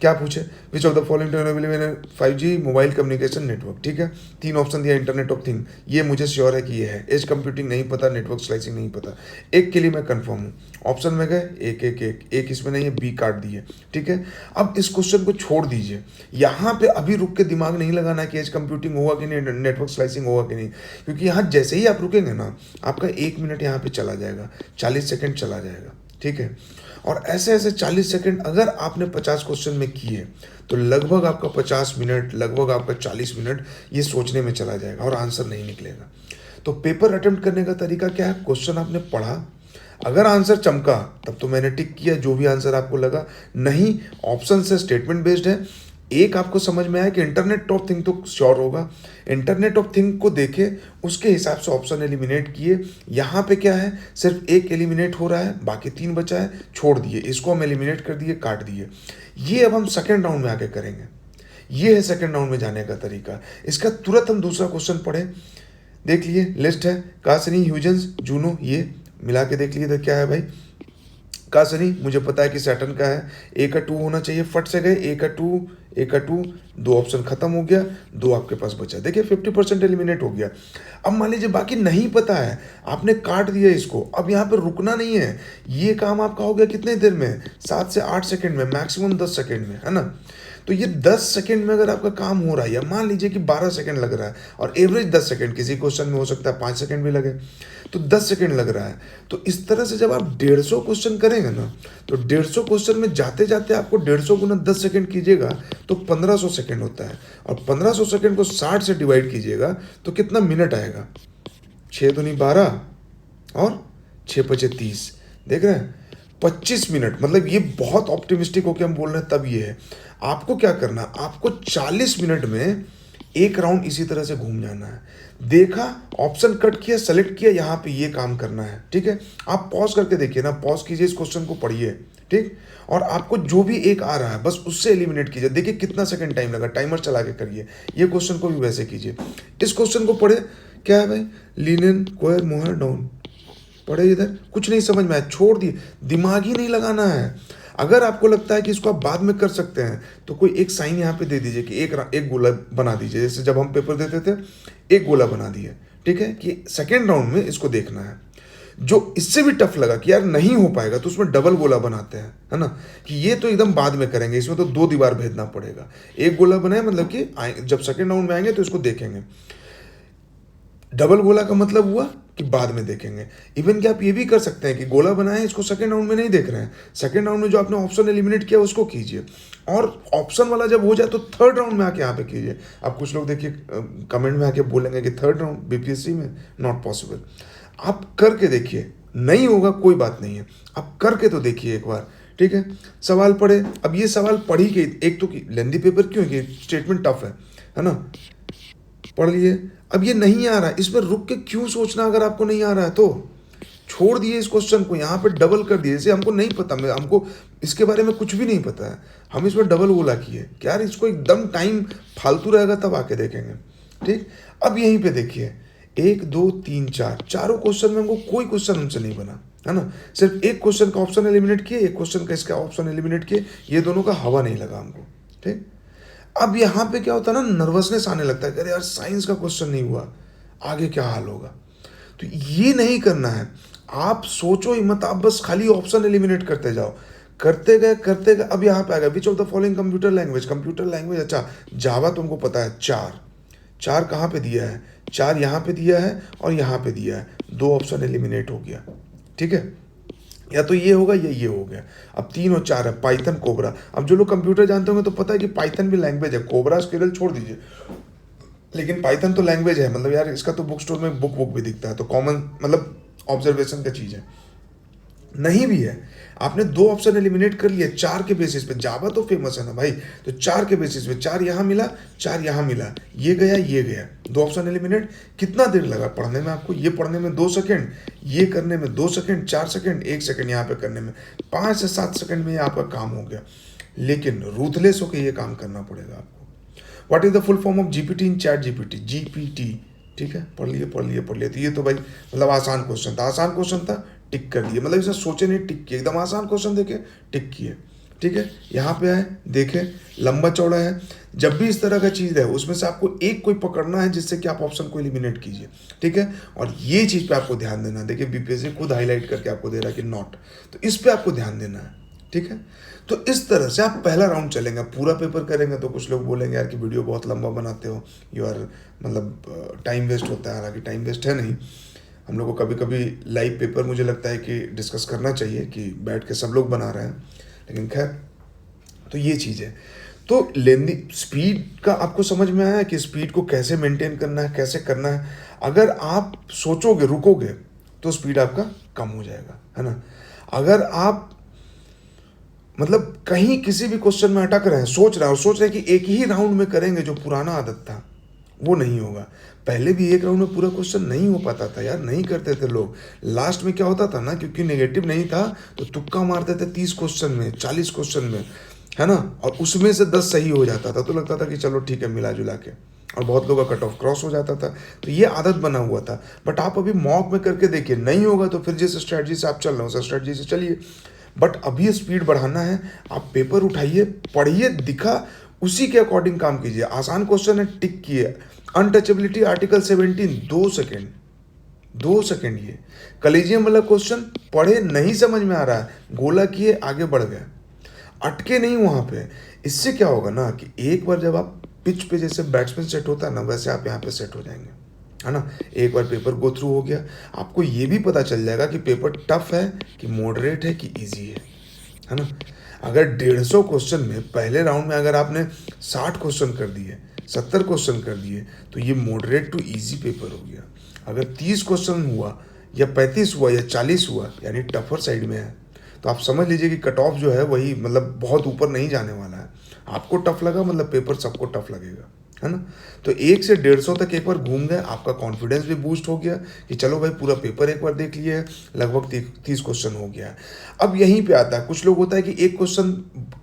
A: क्या पूछे, which of the following available in 5G mobile communication network, ठीक है। 3 ऑप्शन दिया, इंटरनेट ऑफ थिंग, ये मुझे श्योर है कि ये है। एज कंप्यूटिंग नहीं पता, नेटवर्क स्लाइसिंग नहीं पता। एक के लिए मैं कंफर्म हूँ। ऑप्शन में गए, एक इसमें नहीं है, बी काट दिए, ठीक है। अब इस क्वेश्चन को छोड़ दीजिए। यहाँ पे अभी रुक के दिमाग नहीं लगाना कि एज कंप्यूटिंग होगा कि नहीं, नेटवर्क स्लाइसिंग होगा कि नहीं, क्योंकि यहाँ जैसे ही आप रुकेंगे ना, आपका 1 मिनट यहाँ पे चला जाएगा, 40 सेकेंड चला जाएगा, ठीक है। और ऐसे ऐसे 40 सेकंड अगर आपने 50 क्वेश्चन में किए तो लगभग आपका 50 मिनट, लगभग आपका 40 मिनट ये सोचने में चला जाएगा और आंसर नहीं निकलेगा। तो पेपर अटेम्प्ट करने का तरीका क्या है? क्वेश्चन आपने पढ़ा, अगर आंसर चमका तब तो मैंने टिक किया जो भी आंसर आपको लगा, नहीं ऑप्शन से स्टेटमेंट बेस्ड है। एक आपको समझ में आया कि इंटरनेट ऑफ थिंग तो श्योर होगा, इंटरनेट ऑफ थिंग को देखे, उसके हिसाब से ऑप्शन एलिमिनेट किए। यहाँ पे क्या है, सिर्फ एक एलिमिनेट हो रहा है, बाकी 3 बचा है, छोड़ दिए, इसको हम एलिमिनेट कर दिए, काट दिए। ये अब हम सेकेंड राउंड में आके करेंगे। ये है सेकेंड राउंड में जाने का तरीका। इसका तुरंत हम दूसरा क्वेश्चन पढ़े, देख लिए, लिस्ट है, कासनी, ह्यूजेंस, जूनो, ये मिला के देख लिए तो क्या है भाई। कासनी मुझे पता है कि सैटर्न का है, ए का 2 होना चाहिए, फट से गए, ए का 2, 2 ऑप्शन खत्म हो गया, 2 आपके पास बचा। देखिए 50% एलिमिनेट हो गया। अब मान लीजिए बाकी नहीं पता है, आपने काट दिया इसको, अब यहाँ पे रुकना नहीं है। ये काम आपका हो गया कितने देर में, 7 से 8 सेकंड में, मैक्सिमम 10 सेकंड में, है ना। तो ये 10 सेकंड में अगर आपका काम हो रहा है, या मान लीजिए कि 12 सेकंड लग रहा है और एवरेज 10 सेकंड, किसी क्वेश्चन में हो सकता है 5 सेकंड भी लगे, तो 10 सेकंड लग रहा है। तो इस तरह से जब आप 150 क्वेश्चन करेंगे ना, तो 150 क्वेश्चन में जाते जाते आपको 150 गुना 10 सेकंड कीजिएगा तो 1500 सेकंड होता है। और 1500 सेकंड को 60 से डिवाइड कीजिएगा तो कितना मिनट आएगा, 6 दूनी 12 और 6 पचे 30, देख रहे हैं, 25 मिनट। मतलब ये बहुत ऑप्टिमिस्टिक होकर हम बोल रहे हैं, तब ये है। आपको क्या करना, आपको 40 मिनट में एक राउंड इसी तरह से घूम जाना है। देखा, ऑप्शन कट किया, सेलेक्ट किया, यहाँ पे ये काम करना है, ठीक है। आप पॉज करके देखिए ना, पॉज कीजिए, इस क्वेश्चन को पढ़िए, ठीक। और आपको जो भी एक आ रहा है बस उससे एलिमिनेट कीजिए। देखिए कितना सेकंड टाइम लगा, टाइमर चला के करिए। ये क्वेश्चन को भी वैसे कीजिए। इस क्वेश्चन को पढ़े, क्या है भाई, लिनेन कोयर मोहर डाउन, पढ़े, इधर कुछ नहीं समझ में आया, छोड़ दिए, दिमाग ही नहीं लगाना है। अगर आपको लगता है कि इसको आप बाद में कर सकते हैं तो कोई एक साइन यहाँ पे दे दीजिए कि एक गोला बना दीजिए। जैसे जब हम पेपर देते थे, एक गोला बना दिए, ठीक है, कि सेकेंड राउंड में इसको देखना है। जो इससे भी टफ लगा कि यार नहीं हो पाएगा तो उसमें डबल गोला बनाते हैं, है ना, कि ये तो एकदम बाद में करेंगे, इसमें तो 2 दीवार भेजना पड़ेगा। एक गोला बनाए, मतलब कि जब सेकेंड राउंड में आएंगे तो इसको देखेंगे। डबल गोला का मतलब हुआ कि बाद में देखेंगे। इवन कि आप ये भी कर सकते हैं कि गोला बनाए, इसको सेकेंड राउंड में नहीं देख रहे हैं, सेकेंड राउंड में जो आपने ऑप्शन एलिमिनेट किया उसको कीजिए, और ऑप्शन वाला जब हो जाए तो थर्ड राउंड में आके यहाँ पे कीजिए। अब कुछ लोग देखिए कमेंट में आके बोलेंगे कि थर्ड राउंड बीपीएससी में नॉट पॉसिबल। आप करके देखिए, नहीं होगा कोई बात नहीं है, आप करके तो देखिए एक बार, ठीक है। सवाल पढ़े, अब ये सवाल पढ़ी के, एक तो लेंदी पेपर क्यों, कि स्टेटमेंट टफ है ना, पढ़ लिए। अब ये नहीं आ रहा है, इसमें रुक के क्यों सोचना, अगर आपको नहीं आ रहा है तो छोड़ दिए इस क्वेश्चन को, यहाँ पे डबल कर दिए। जैसे हमको नहीं पता, हमको इसके बारे में कुछ भी नहीं पता है, हम इसमें डबल गोला किए कि यार इसको एकदम टाइम फालतू रहेगा तब आके देखेंगे, ठीक। अब यहीं पे देखिए 1 2 3 4 चारों क्वेश्चन में हमको कोई क्वेश्चन हमसे नहीं बना, है ना। सिर्फ एक क्वेश्चन का ऑप्शन एलिमिनेट किए, एक क्वेश्चन का इसका ऑप्शन एलिमिनेट किए, ये दोनों का हवा नहीं लगा हमको, ठीक। अब यहाँ पे क्या होता है ना, नर्वसनेस आने लगता है, अरे यार साइंस का क्वेश्चन नहीं हुआ, आगे क्या हाल होगा। तो ये नहीं करना है, आप सोचो ही मत, आप बस खाली ऑप्शन एलिमिनेट करते जाओ, करते गए। अब यहाँ पे आ गया, which of the following computer language, अच्छा जावा तुमको पता है, 4 कहाँ पे दिया है, 4 यहाँ पे दिया है और यहाँ पे दिया है, 2 ऑप्शन एलिमिनेट हो गया, ठीक है। या तो ये होगा या ये हो गया। अब 3 और 4 है, पाइथन, कोबरा। अब जो लोग कंप्यूटर जानते होंगे तो पता है कि पाइथन भी लैंग्वेज है, कोबरा स्केरल छोड़ दीजिए, लेकिन पाइथन तो लैंग्वेज है। मतलब यार इसका तो बुक स्टोर में बुक भी दिखता है, तो कॉमन मतलब ऑब्जर्वेशन का चीज़ है, नहीं भी है। आपने 2 ऑप्शन एलिमिनेट कर लिए 4 के बेसिस पे, जावा तो फेमस है ना भाई, तो 4 के बेसिस पे 4 यहाँ मिला, 4 यहाँ मिला, ये गया, 2 ऑप्शन एलिमिनेट। कितना देर लगा पढ़ने में आपको, ये पढ़ने में 2 सेकंड, ये करने में 2 सेकंड, 4 सेकंड, 1 सेकंड यहाँ पे करने में, 5 से 7 सेकंड में ये आपका काम हो गया। लेकिन रूथलेस होकर ये काम करना पड़ेगा आपको। What is the full form of GPT in chat GPT, GPT, ठीक है, पढ़ लिए। तो ये तो भाई मतलब आसान क्वेश्चन था, टिक कर दिए, मतलब इसे सोचे नहीं, टिक किए, एकदम आसान क्वेश्चन देखे, टिक किए, ठीक है। यहाँ पे आए, देखे, लंबा चौड़ा है। जब भी इस तरह का चीज़ है उसमें से आपको एक कोई पकड़ना है जिससे कि आप ऑप्शन को एलिमिनेट कीजिए, ठीक है। और ये चीज़ पे आपको ध्यान देना है। देखिए बीपीएससी खुद हाईलाइट करके आपको दे रहा है कि नॉट, तो इस पे आपको ध्यान देना है, ठीक है। तो इस तरह से आप पहला राउंड चलेंगे। पूरा पेपर करेंगे तो कुछ लोग बोलेंगे यार कि वीडियो बहुत लंबा बनाते हो, यू आर मतलब टाइम वेस्ट होता है। हालांकि टाइम वेस्ट है नहीं, हम लोग को कभी कभी लाइव पेपर मुझे लगता है कि डिस्कस करना चाहिए, कि बैठ के सब लोग बना रहे हैं, लेकिन खैर, तो ये चीज़ है। तो लेंदी स्पीड का आपको समझ में आया कि स्पीड को कैसे मेंटेन करना है, कैसे करना है। अगर आप सोचोगे, रुकोगे, तो स्पीड आपका कम हो जाएगा, है ना। अगर आप मतलब कहीं किसी भी क्वेश्चन में अटक रहे हैं, सोच रहे हैं कि एक ही राउंड में करेंगे, जो पुराना आदत था वो नहीं होगा। पहले भी एक राउंड में पूरा क्वेश्चन नहीं हो पाता था यार, नहीं करते थे लोग। लास्ट में क्या होता था ना, क्योंकि नेगेटिव नहीं था तो तुक्का मारते थे 30 क्वेश्चन में, 40 क्वेश्चन में, है ना, और उसमें से 10 सही हो जाता था, तो लगता था कि चलो ठीक है, मिला जुला के, और बहुत लोगों का कट ऑफ क्रॉस हो जाता था। तो ये आदत बना हुआ था। बट आप अभी मॉक में करके देखिए, नहीं होगा तो फिर जिस स्ट्रैटेजी से आप चल रहे हो उस स्ट्रैटेजी से चलिए। बट अभी स्पीड बढ़ाना है, आप पेपर उठाइए, पढ़िए, दिखा, उसी के अकॉर्डिंग काम कीजिए। आसान क्वेश्चन है, टिक किए। Untouchability article 17, 2 second. ये कॉलेजियम वाला क्वेश्चन पढ़े, नहीं समझ में आ रहा है, गोला किए, आगे बढ़ गए, अटके नहीं वहाँ पे। इससे क्या होगा ना कि एक बार जब आप पिच पे जैसे बैट्समैन सेट होता है ना, वैसे आप यहाँ पे सेट हो जाएंगे, है ना। एक बार पेपर गो थ्रू हो गया, आपको ये भी पता चल जाएगा कि पेपर टफ है कि मॉडरेट है कि इजी है ना। अगर 150 क्वेश्चन में पहले राउंड में अगर आपने 60 क्वेश्चन कर दिए, 70 क्वेश्चन कर दिए, तो ये मॉडरेट टू इजी पेपर हो गया। अगर 30 क्वेश्चन हुआ या 35 हुआ या 40 हुआ, यानी टफर साइड में है, तो आप समझ लीजिए कि कट ऑफ जो है वही मतलब बहुत ऊपर नहीं जाने वाला है। आपको टफ लगा मतलब पेपर सबको टफ लगेगा, है ना। तो 1 से 150 तक एक बार घूम गए, आपका कॉन्फिडेंस भी बूस्ट हो गया कि चलो भाई पूरा पेपर एक बार देख लिया है, लगभग 30 क्वेश्चन हो गया है। अब यहीं पे आता है, कुछ लोग होता है कि एक क्वेश्चन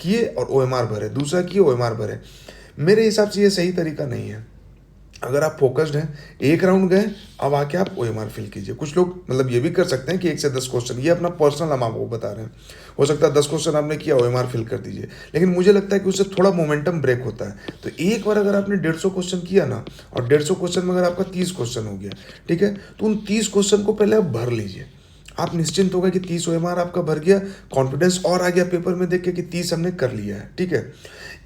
A: किए और ओएमआर भरे, दूसरा किए ओएमआर भरे। मेरे हिसाब से ये सही तरीका नहीं है। अगर आप फोकस्ड हैं, एक राउंड गए, अब आके आप ओएमआर फिल कीजिए। कुछ लोग मतलब ये भी कर सकते हैं कि 1 से 10 क्वेश्चन, ये अपना पर्सनल हम आपको बता रहे हैं। हो सकता है 10 क्वेश्चन आपने किया, ओएमआर फिल कर दीजिए, लेकिन मुझे लगता है कि उससे थोड़ा मोमेंटम ब्रेक होता है। तो एक बार अगर आपने 150 क्वेश्चन किया ना, और 150 क्वेश्चन में अगर आपका 30 क्वेश्चन हो गया, ठीक है, तो उन 30 क्वेश्चन को पहले आप भर लीजिए। आप निश्चिंत होगा कि 30 ओएमआर आपका भर गया, कॉन्फिडेंस और आ गया पेपर में देख के कि 30 हमने कर लिया है, ठीक है।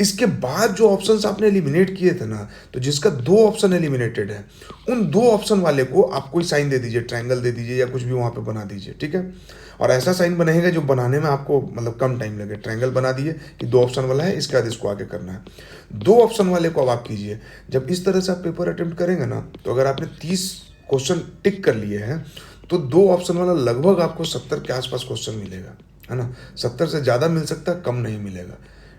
A: इसके बाद जो ऑप्शंस आपने एलिमिनेट किए थे ना, तो जिसका 2 ऑप्शन एलिमिनेटेड है, उन 2 ऑप्शन वाले को आप कोई साइन दे दीजिए, ट्रायंगल दे दीजिए या कुछ भी वहाँ पे बना दीजिए, ठीक है। और ऐसा साइन बनेगा जो बनाने में आपको मतलब कम टाइम लगे। ट्रायंगल बना दिए कि 2 ऑप्शन वाला है, इसके बाद इसको आगे करना है। 2 ऑप्शन वाले को अब आप कीजिए। जब इस तरह से आप पेपर अटेम्प्ट करेंगे ना, तो अगर आपने 30 क्वेश्चन टिक कर लिए हैं, तो 2 ऑप्शन वाला लगभग आपको 70 के आसपास क्वेश्चन मिलेगा, है ना। 70 से ज़्यादा मिल सकता है, कम नहीं मिलेगा,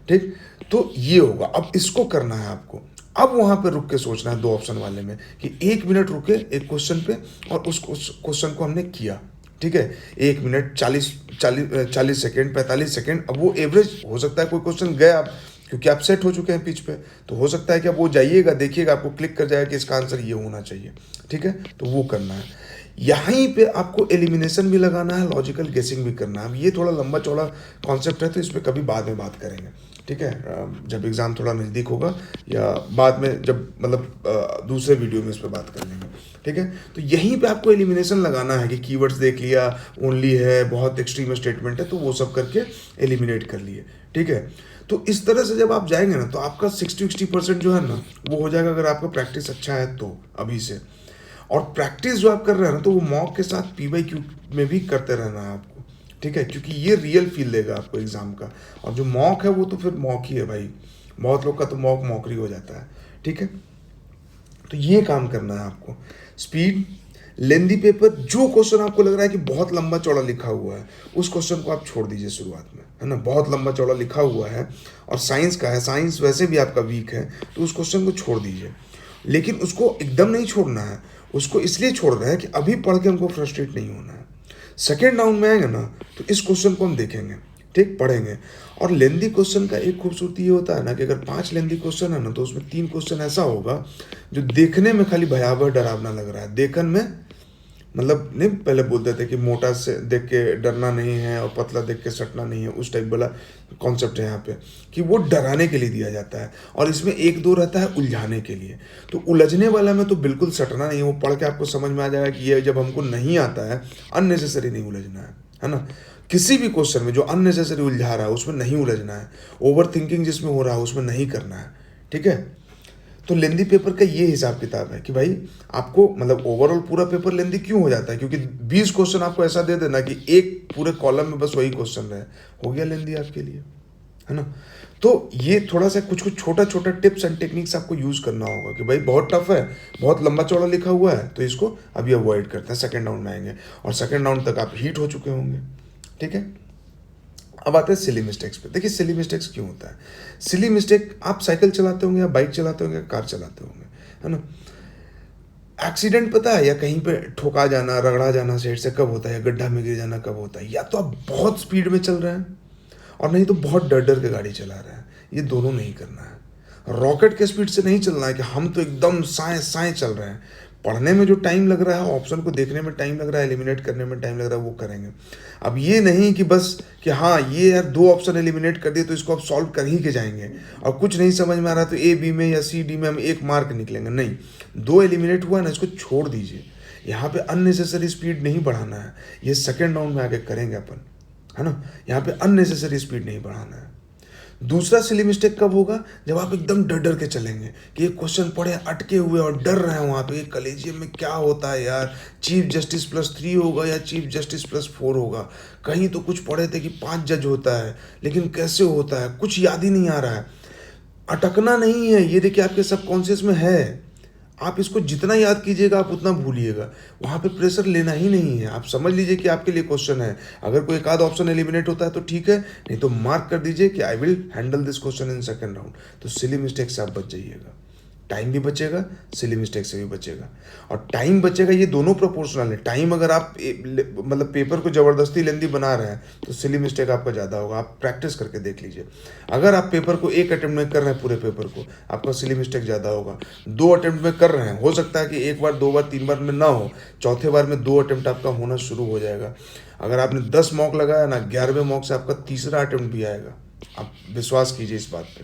A: ठीक। तो ये होगा। अब इसको करना है आपको। अब वहाँ पे रुक के सोचना है 2 ऑप्शन वाले में कि 1 मिनट रुके एक क्वेश्चन पे, और उस क्वेश्चन को हमने किया, ठीक है। 1 मिनट 40 सेकेंड, 45 सेकेंड। अब वो एवरेज हो सकता है, कोई क्वेश्चन गए आप, क्योंकि आप सेट हो चुके हैं पिच पे, तो हो सकता है कि आप वो जाइएगा, देखिएगा, आपको क्लिक कर जाएगा कि इसका आंसर ये होना चाहिए, ठीक है। तो वो करना है। यहीं पे आपको एलिमिनेशन भी लगाना है, लॉजिकल गेसिंग भी करना है। अब ये थोड़ा लंबा चौड़ा कॉन्सेप्ट है, तो इस पर कभी बाद में बात करेंगे, ठीक है। जब एग्ज़ाम थोड़ा नज़दीक होगा, या बाद में जब मतलब दूसरे वीडियो में इस पर बात कर लेंगे, ठीक है। तो यहीं पे आपको एलिमिनेशन लगाना है कि कीवर्ड्स देख लिया, ओनली है, बहुत एक्सट्रीम स्टेटमेंट है, तो वो सब करके एलिमिनेट कर लिए, ठीक है। तो इस तरह से जब आप जाएंगे ना, तो आपका 60% जो है ना, वो हो जाएगा, अगर आपका प्रैक्टिस अच्छा है तो अभी से। और प्रैक्टिस जो आप कर रहे हैं ना, तो वो मॉक के साथ PYQ में भी करते रहना है आपको, ठीक है, क्योंकि ये रियल फील देगा आपको एग्जाम का। और जो मॉक है वो तो फिर मॉक ही है भाई, बहुत लोग का तो मॉकरी हो जाता है, ठीक है। तो ये काम करना है आपको। स्पीड, लेंदी पेपर, जो क्वेश्चन आपको लग रहा है कि बहुत लंबा चौड़ा लिखा हुआ है, उस क्वेश्चन को आप छोड़ दीजिए शुरुआत में, है ना। बहुत लंबा चौड़ा लिखा हुआ है और साइंस का है, साइंस वैसे भी आपका वीक है, तो उस क्वेश्चन को छोड़ दीजिए। लेकिन उसको एकदम नहीं छोड़ना है, उसको इसलिए छोड़ रहे हैं कि अभी पढ़ के हमको फ्रस्ट्रेट नहीं होना है। सेकेंड राउंड में आएंगे ना, तो इस क्वेश्चन को हम देखेंगे, ठीक, पढ़ेंगे। और लेंदी क्वेश्चन का एक खूबसूरती ये होता है ना कि अगर 5 लेंदी क्वेश्चन है ना, तो उसमें 3 क्वेश्चन ऐसा होगा जो देखने में खाली भयावह डरावना लग रहा है। देखन में मतलब नहीं, पहले बोलते थे कि मोटा से देख के डरना नहीं है और पतला देख के सटना नहीं है, उस टाइप वाला कॉन्सेप्ट है यहाँ पे, कि वो डराने के लिए दिया जाता है। और इसमें 1-2 रहता है उलझाने के लिए। तो उलझने वाला में तो बिल्कुल सटना नहीं है, वो पढ़ के आपको समझ में आ जाएगा कि ये जब हमको नहीं आता है, अननेसेसरी नहीं उलझना है ना। किसी भी क्वेश्चन में जो अननेसेसरी उलझा रहा है उसमें नहीं उलझना है। ओवर थिंकिंग जिसमें हो रहा है उसमें नहीं करना है, ठीक है। तो लेंदी पेपर का ये हिसाब किताब है कि भाई आपको मतलब ओवरऑल पूरा पेपर लेंदी क्यों हो जाता है, क्योंकि 20 क्वेश्चन आपको ऐसा दे देना कि एक पूरे कॉलम में बस वही क्वेश्चन रहे, हो गया लेंदी आपके लिए, है ना। तो ये थोड़ा सा कुछ कुछ छोटा छोटा टिप्स एंड टेक्निक्स आपको यूज़ करना होगा कि भाई बहुत टफ है, बहुत लंबा चौड़ा लिखा हुआ है, तो इसको अभी अवॉइड करते हैं, सेकेंड राउंड में आएंगे और सेकेंड राउंड तक आप हीट हो चुके होंगे, ठीक है। अब आते हैं सिली मिस्टेक्स पे। देखिए सिली मिस्टेक्स क्यों होता है। सिली मिस्टेक, आप साइकिल चलाते होंगे या बाइक चलाते होंगे या कार चलाते होंगे, है ना। एक्सीडेंट पता है, या कहीं पे ठोका जाना, रगड़ा जाना साइड से कब होता है, या गड्ढा में गिर जाना कब होता है, या तो आप बहुत स्पीड में चल रहे हैं और नहीं तो बहुत डर डर के गाड़ी चला रहे हैं। ये दोनों नहीं करना है। रॉकेट के स्पीड से नहीं चलना है कि हम तो एकदम साए साए चल रहे हैं। पढ़ने में जो टाइम लग रहा है, ऑप्शन को देखने में टाइम लग रहा है, एलिमिनेट करने में टाइम लग रहा है, वो करेंगे। अब ये नहीं कि बस कि हाँ ये यार 2 ऑप्शन एलिमिनेट कर दिए तो इसको आप सॉल्व कर ही के जाएंगे, और कुछ नहीं समझ में आ रहा तो A B में या C D में हम 1 मार्क निकलेंगे। नहीं, 2 एलिमिनेट हुआ ना, इसको छोड़ दीजिए। यहाँ पे अननेसेसरी स्पीड नहीं बढ़ाना है, ये सेकेंड राउंड में आके करेंगे अपन, है ना। यहाँ पे अननेसेसरी स्पीड नहीं बढ़ाना है। दूसरा सिली मिस्टेक कब होगा, जब आप एकदम डर डर के चलेंगे कि एक क्वेश्चन पढ़े अटके हुए और डर रहे हैं वहाँ पे, कॉलेजियम में क्या होता है यार, चीफ जस्टिस +3 होगा या चीफ जस्टिस +4 होगा। कहीं तो कुछ पढ़े थे कि 5 जज होता है, लेकिन कैसे होता है कुछ याद ही नहीं आ रहा है। अटकना नहीं है, ये देखिए आपके सबकॉन्शियस में है। आप इसको जितना याद कीजिएगा आप उतना भूलिएगा। वहाँ पे प्रेशर लेना ही नहीं है। आप समझ लीजिए कि आपके लिए क्वेश्चन है, अगर कोई एक आध ऑप्शन एलिमिनेट होता है तो ठीक है, नहीं तो मार्क कर दीजिए कि I will handle this question in second round. तो सिली मिस्टेक से आप बच जाइएगा, टाइम भी बचेगा, सिली मिस्टेक से भी बचेगा। और टाइम बचेगा, ये दोनों प्रोपोर्शनल है। टाइम अगर आप मतलब पेपर को ज़बरदस्ती लेंदी बना रहे हैं तो सिली मिस्टेक आपका ज़्यादा होगा। आप प्रैक्टिस करके देख लीजिए। अगर आप पेपर को एक अटेम्प्ट में कर रहे हैं, पूरे पेपर को, आपका सिली मिस्टेक ज़्यादा होगा। 2 अटेम्प्ट में कर रहे हैं, हो सकता है कि 1 बार 2 बार 3 बार में ना हो, चौथे बार में 2 अटेम्प्ट आपका होना शुरू हो जाएगा। अगर आपने 10 मॉक लगाया ना, 11वें मॉक से आपका तीसरा अटेम्प्ट भी आएगा। आप विश्वास कीजिए इस बात पे,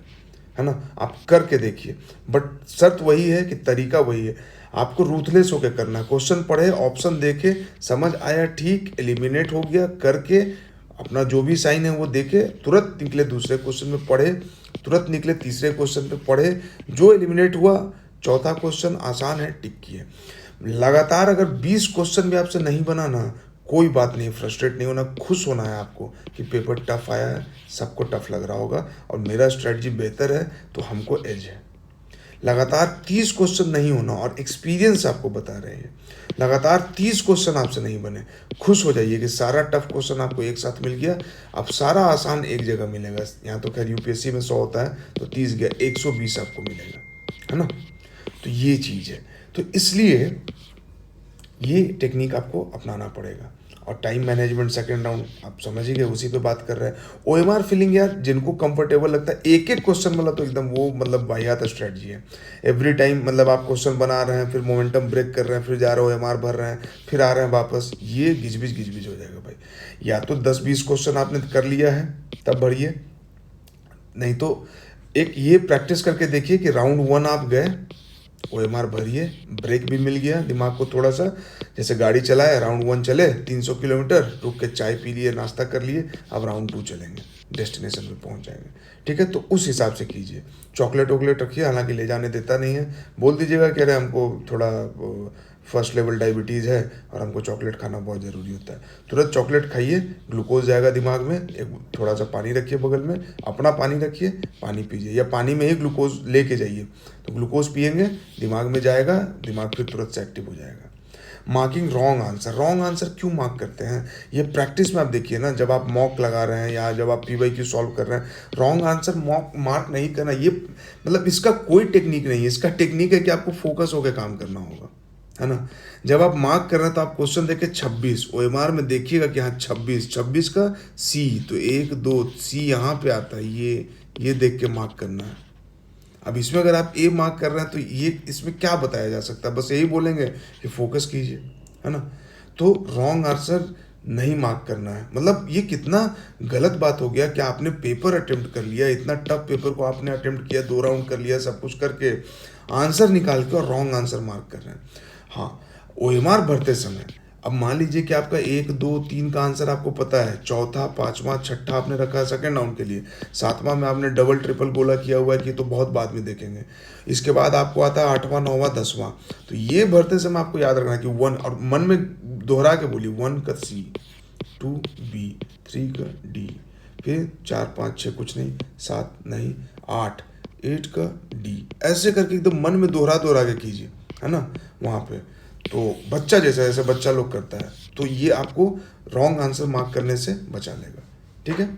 A: है ना। आप करके देखिए। बट शर्त वही है कि तरीका वही है, आपको रूथलेस होकर करना है। क्वेश्चन पढ़े, ऑप्शन देखे, समझ आया ठीक, एलिमिनेट हो गया, करके अपना जो भी साइन है वो देके तुरंत निकले दूसरे क्वेश्चन में पढ़े, तुरंत निकले तीसरे क्वेश्चन पे पढ़े। जो एलिमिनेट हुआ, चौथा क्वेश्चन आसान है, टिक किए। लगातार अगर 20 क्वेश्चन भी आपसे नहीं बना ना, कोई बात नहीं, फ्रस्ट्रेट नहीं होना, खुश होना है आपको कि पेपर टफ आया है। सबको टफ लग रहा होगा और मेरा स्ट्रेटजी बेहतर है तो हमको एज है। लगातार 30 क्वेश्चन नहीं होना, और एक्सपीरियंस आपको बता रहे हैं लगातार 30 क्वेश्चन आपसे नहीं बने, खुश हो जाइए कि सारा टफ क्वेश्चन आपको एक साथ मिल गया। अब सारा आसान एक जगह मिलेगा। यहाँ तो खैर यूपीएससी में 100 होता है, तो 30 गया, 120 आपको मिलेगा, है ना। तो ये चीज़ है। तो इसलिए ये टेक्निक आपको अपनाना पड़ेगा। और टाइम मैनेजमेंट सेकंड राउंड आप समझ ही गए, उसी पे बात कर रहे हैं। ओएमआर फिलिंग यार, जिनको कंफर्टेबल लगता है एक एक क्वेश्चन वाला, तो एकदम वो मतलब वाहियात स्ट्रेटजी है। एवरी टाइम मतलब आप क्वेश्चन बना रहे हैं, फिर मोमेंटम ब्रेक कर रहे हैं, फिर जा रहे हो ओएमआर भर रहे हैं, फिर आ रहे हैं वापस, ये गिजबिज हो जाएगा भाई। या तो 10-20 क्वेश्चन आपने कर लिया है तब भरिए, नहीं तो एक ये प्रैक्टिस करके देखिए कि राउंड 1 आप गए, ओएमआर भरिए, ब्रेक भी मिल गया दिमाग को थोड़ा सा, जैसे गाड़ी चलाए, राउंड 1 चले 300 किलोमीटर, रुक के चाय पी लिए, नाश्ता कर लिए, अब राउंड 2 चलेंगे, डेस्टिनेशन पे पहुंच जाएंगे। ठीक है, तो उस हिसाब से कीजिए। चॉकलेट वॉकलेट रखिए, हालांकि ले जाने देता नहीं है, बोल दीजिएगा कि अरे हमको थोड़ा फर्स्ट लेवल डायबिटीज़ है और हमको चॉकलेट खाना बहुत ज़रूरी होता है। तुरंत चॉकलेट खाइए, ग्लूकोज जाएगा दिमाग में। एक थोड़ा सा पानी रखिए बगल में, अपना पानी रखिए, पानी पीजिए, या पानी में ही ग्लूकोज लेके जाइए, तो ग्लूकोज पिएंगे, दिमाग में जाएगा, दिमाग फिर तुरंत से एक्टिव हो जाएगा। Marking wrong answer, wrong answer क्यों मार्क करते हैं? ये प्रैक्टिस में आप देखिए ना, जब आप मॉक लगा रहे हैं या जब आप पीवाईक्यू सॉल्व कर रहे हैं, रॉन्ग आंसर मॉक मार्क नहीं करना। ये मतलब इसका कोई टेक्निक नहीं है। इसका टेक्निक है कि आपको फोकस होकर काम करना होगा, है ना। जब आप मार्क कर रहे हैं तो आप क्वेश्चन देखे 26, ओएमआर में देखिएगा कि हाँ 26 का सी, तो 1 2 सी यहाँ पे आता है, ये देख के मार्क करना है। अब इसमें अगर आप ए मार्क कर रहे हैं तो ये इसमें क्या बताया जा सकता है? बस यही बोलेंगे कि फोकस कीजिए, है ना। तो रॉन्ग आंसर नहीं मार्क करना है। मतलब ये कितना गलत बात हो गया कि आपने पेपर अटेम्प्ट कर लिया, इतना टफ पेपर को आपने अटेम्प्ट किया, 2 राउंड कर लिया, सब कुछ करके आंसर निकाल के और रॉन्ग आंसर मार्क कर रहे हैं। हाँ, ओएमआर भरते समय अब मान लीजिए कि आपका 1 2 3 का आंसर आपको पता है, चौथा, पांचवा, छठा आपने रखा है सेकंड राउंड के लिए, सातवां में आपने डबल ट्रिपल गोला किया हुआ है कि तो बहुत बाद में देखेंगे। इसके बाद आपको आता है आठवां, नौवां, 10वां। तो ये भरते समय आपको याद रखना है कि 1, और मन में दोहरा के बोलिए, 1 का सी, 2 बी, 3 का डी, फिर 4 5 6 कुछ नहीं, 7 नहीं, 8 का डी, ऐसे करके एकदम मन में दोहरा के कीजिए, है ना। वहाँ पे तो बच्चा जैसे बच्चा लोग करता है, तो ये आपको रॉन्ग आंसर मार्क करने से बचा लेगा। ठीक है।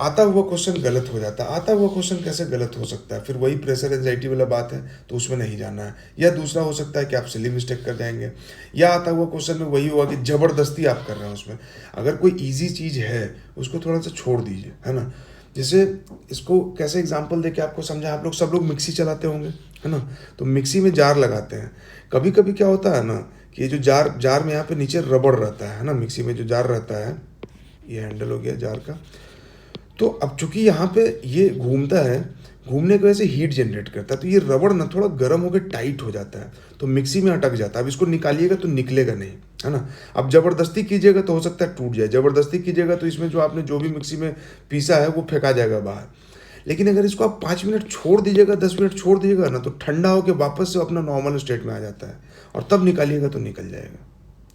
A: आता हुआ क्वेश्चन गलत हो जाता है। आता हुआ क्वेश्चन कैसे गलत हो सकता है? फिर वही प्रेशर एंजाइटी वाला बात है, तो उसमें नहीं जाना है। या दूसरा हो सकता है कि आप सिली मिस्टेक कर जाएंगे, या आता हुआ क्वेश्चन में वही हुआ कि ज़बरदस्ती आप कर रहे हैं उसमें। अगर कोई ईजी चीज़ है उसको थोड़ा सा छोड़ दीजिए, है ना। जैसे इसको कैसे एग्जांपल देके आपको समझा, आप लोग सब लोग मिक्सी चलाते होंगे, है ना। तो मिक्सी में जार लगाते हैं। कभी कभी क्या होता है ना कि ये जो जार में यहाँ पे नीचे रबड़ रहता है ना, मिक्सी में जो जार रहता है, ये हैंडल हो गया जार का। तो अब चूंकि यहाँ पे ये घूमता है, घूमने की वजह से हीट जनरेट करता है, तो ये रबड़ ना थोड़ा गर्म होकर टाइट हो जाता है, तो मिक्सी में अटक जाता है। अब इसको निकालिएगा तो निकलेगा नहीं, है ना। अब ज़बरदस्ती कीजिएगा तो हो सकता है टूट जाए, ज़बरदस्ती कीजिएगा तो इसमें जो आपने जो भी मिक्सी में पीसा है वो फेंका जाएगा बाहर। लेकिन अगर इसको आप 5 मिनट छोड़ दीजिएगा, 10 मिनट छोड़ दीजिएगा ना, तो ठंडा होकर वापस से अपना नॉर्मल स्टेट में आ जाता है, और तब निकालिएगा तो निकल जाएगा।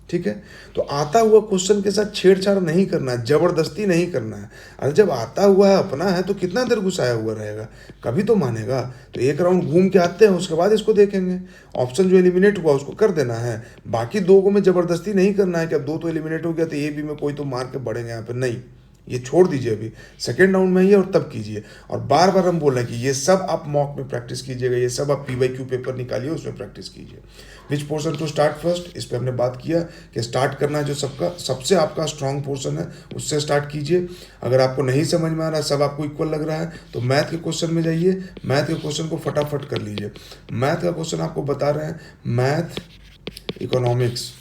A: ठीक है। तो आता हुआ क्वेश्चन के साथ छेड़छाड़ नहीं करना है, जबरदस्ती नहीं करना है। अरे जब आता हुआ है, अपना है, तो कितना देर घुसाया हुआ रहेगा, कभी तो मानेगा। तो एक राउंड घूम के आते हैं, उसके बाद इसको देखेंगे। ऑप्शन जो एलिमिनेट हुआ उसको कर देना है, बाकी 2 को में जबरदस्ती नहीं करना है कि अब 2 तो एलिमिनेट हो गया तो ए बी में कोई तो मार के बढ़ेंगे यहाँ पे, नहीं, ये छोड़ दीजिए, अभी सेकेंड राउंड में ही है और तब कीजिए। और बार बार हम बोल रहे हैं कि ये सब आप मॉक में प्रैक्टिस कीजिएगा, ये सब आप PYQ पेपर निकालिए, उसमें प्रैक्टिस कीजिए। विच पोर्शन टू स्टार्ट फर्स्ट, इस पर हमने बात किया कि स्टार्ट करना है जो सबका सबसे आपका स्ट्रांग पोर्शन है उससे स्टार्ट कीजिए। अगर आपको नहीं समझ में आ रहा, सब आपको इक्वल लग रहा है, तो मैथ के क्वेश्चन में जाइए, मैथ के क्वेश्चन को फटाफट कर लीजिए। मैथ का क्वेश्चन आपको बता रहे हैं, मैथ, इकोनॉमिक्स,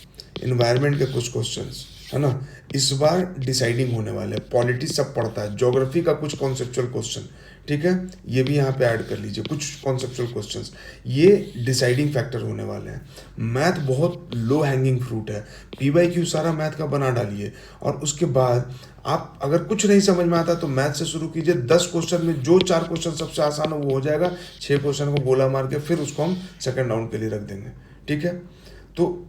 A: इन्वायरमेंट के कुछ क्वेश्चंस है ना, इस बार डिसाइडिंग होने वाले हैं। पॉलिटी सब पढ़ता है, ज्योग्राफी का कुछ कॉन्सेप्चुअल क्वेश्चन, ठीक है, ये भी यहाँ पे ऐड कर लीजिए, कुछ कॉन्सेप्चुअल क्वेश्चंस, ये डिसाइडिंग फैक्टर होने वाले हैं। मैथ बहुत लो हैंगिंग फ्रूट है, PYQ सारा मैथ का बना डालिए, और उसके बाद आप अगर कुछ नहीं समझ में आता तो मैथ से शुरू कीजिए। 10 क्वेश्चन में जो 4 क्वेश्चन सबसे आसान हो वो हो जाएगा, 6 क्वेश्चन को गोला मार के फिर उसको हम सेकेंड राउंड के लिए रख देंगे, ठीक है। तो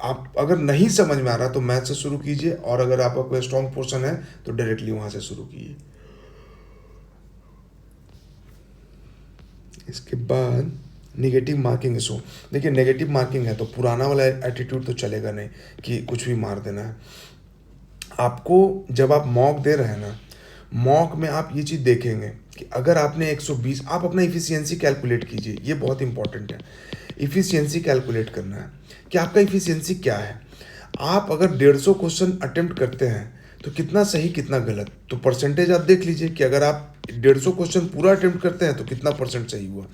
A: आप अगर नहीं समझ में आ रहा तो मैथ से शुरू कीजिए, और अगर आपका कोई स्ट्रॉन्ग पोर्शन है तो डायरेक्टली वहां से शुरू कीजिए। इसके बाद नेगेटिव मार्किंग इशू, देखिए नेगेटिव मार्किंग है तो पुराना वाला एटीट्यूड तो चलेगा नहीं कि कुछ भी मार देना है। आपको जब आप मॉक दे रहे हैं ना, मॉक में आप ये चीज़ देखेंगे कि अगर आपने 120, आप अपना इफ़िशियंसी कैलकुलेट कीजिए, ये बहुत इंपॉर्टेंट है। इफ़िशियंसी कैलकुलेट करना है कि आपका इफ़िशियंसी क्या है। आप अगर 150 क्वेश्चन अटेम्प्ट करते हैं तो कितना सही कितना गलत, तो परसेंटेज आप देख लीजिए कि अगर आप 150 क्वेश्चन पूरा अटेम्प्ट करते हैं तो कितना परसेंट सही हुआ,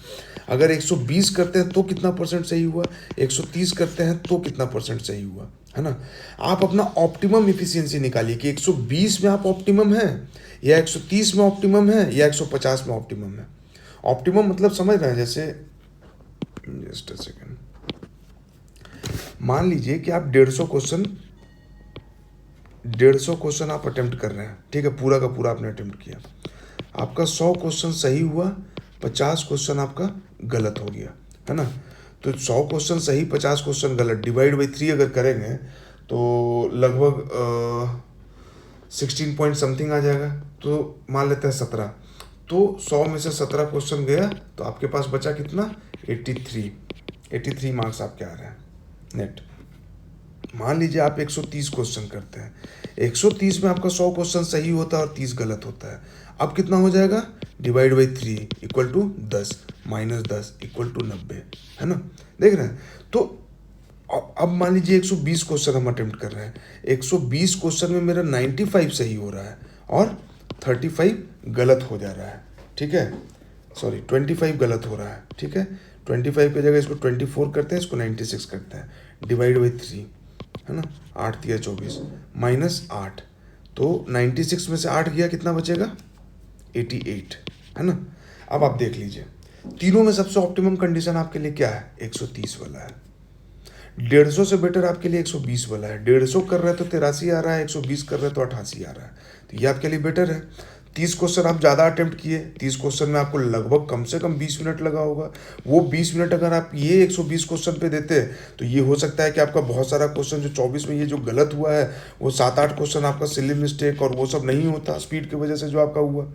A: अगर 120 करते हैं तो कितना परसेंट सही हुआ, 130 करते हैं तो कितना परसेंट सही हुआ, है ना। आप अपना ऑप्टिमम इफिशियंसी निकालिए कि 120 में आप ऑप्टिमम है, या 130 में ऑप्टिमम है, या 150 में ऑप्टिमम है। ऑप्टिमम मतलब समझ रहे हैं, जैसे जस्ट अ सेकेंड, मान लीजिए कि आप 150 क्वेश्चन आप अटेम्प्ट कर रहे हैं, ठीक है, पूरा का पूरा आपने अटेम्प्ट किया, आपका 100 क्वेश्चन सही हुआ, 50 क्वेश्चन आपका गलत हो गया, है ना। तो 100 क्वेश्चन सही, 50 क्वेश्चन गलत, डिवाइड बाई 3 अगर करेंगे तो लगभग 16 पॉइंट समथिंग आ जाएगा, तो मान लेते हैं 17, तो 100 में से 17 क्वेश्चन गया तो आपके पास बचा कितना, 83 मार्क्स आपके आ रहे हैं नेट। मान लीजिए आप 130 क्वेश्चन करते हैं, 130 में आपका 100 क्वेश्चन सही होता है और 30 गलत होता है, अब कितना हो जाएगा, divide by 3 equal to 10 minus 10 equal to 90, है ना। देख रहे हैं, तो अब मान लीजिए 120 क्वेश्चन हम अटेम्प्ट कर रहे हैं, 120 क्वेश्चन में मेरा 95 सही हो रहा है और 35 गलत हो जा रहा है, ठीक है, सॉरी 25 गलत हो रहा है, ठीक है। 25 की जगह इसको 24 करते हैं, इसको 96 करते हैं, डिवाइड बाई 3, है ना, 8 या 24 माइनस 8, तो 96 में से 8 गया, कितना बचेगा, 88, है ना। अब आप देख लीजिए तीनों में सबसे ऑप्टिमम कंडीशन आपके लिए क्या है, 130 वाला है। 150 से बेटर आपके लिए 120 वाला है। 150 कर रहे हैं तो 83 आ रहा है, 120 कर रहे हैं तो 88 आ रहा है, तो ये आपके लिए बेटर है। 30 क्वेश्चन आप ज़्यादा अटेम्प्ट किए, 30 क्वेश्चन में आपको लगभग कम से कम 20 मिनट लगा होगा। वो 20 मिनट अगर आप ये 120 क्वेश्चन पे देते तो ये हो सकता है कि आपका बहुत सारा क्वेश्चन जो 24 में ये जो गलत हुआ है वो 7-8 क्वेश्चन आपका सिली मिस्टेक और वो सब नहीं होता स्पीड की वजह से जो आपका हुआ,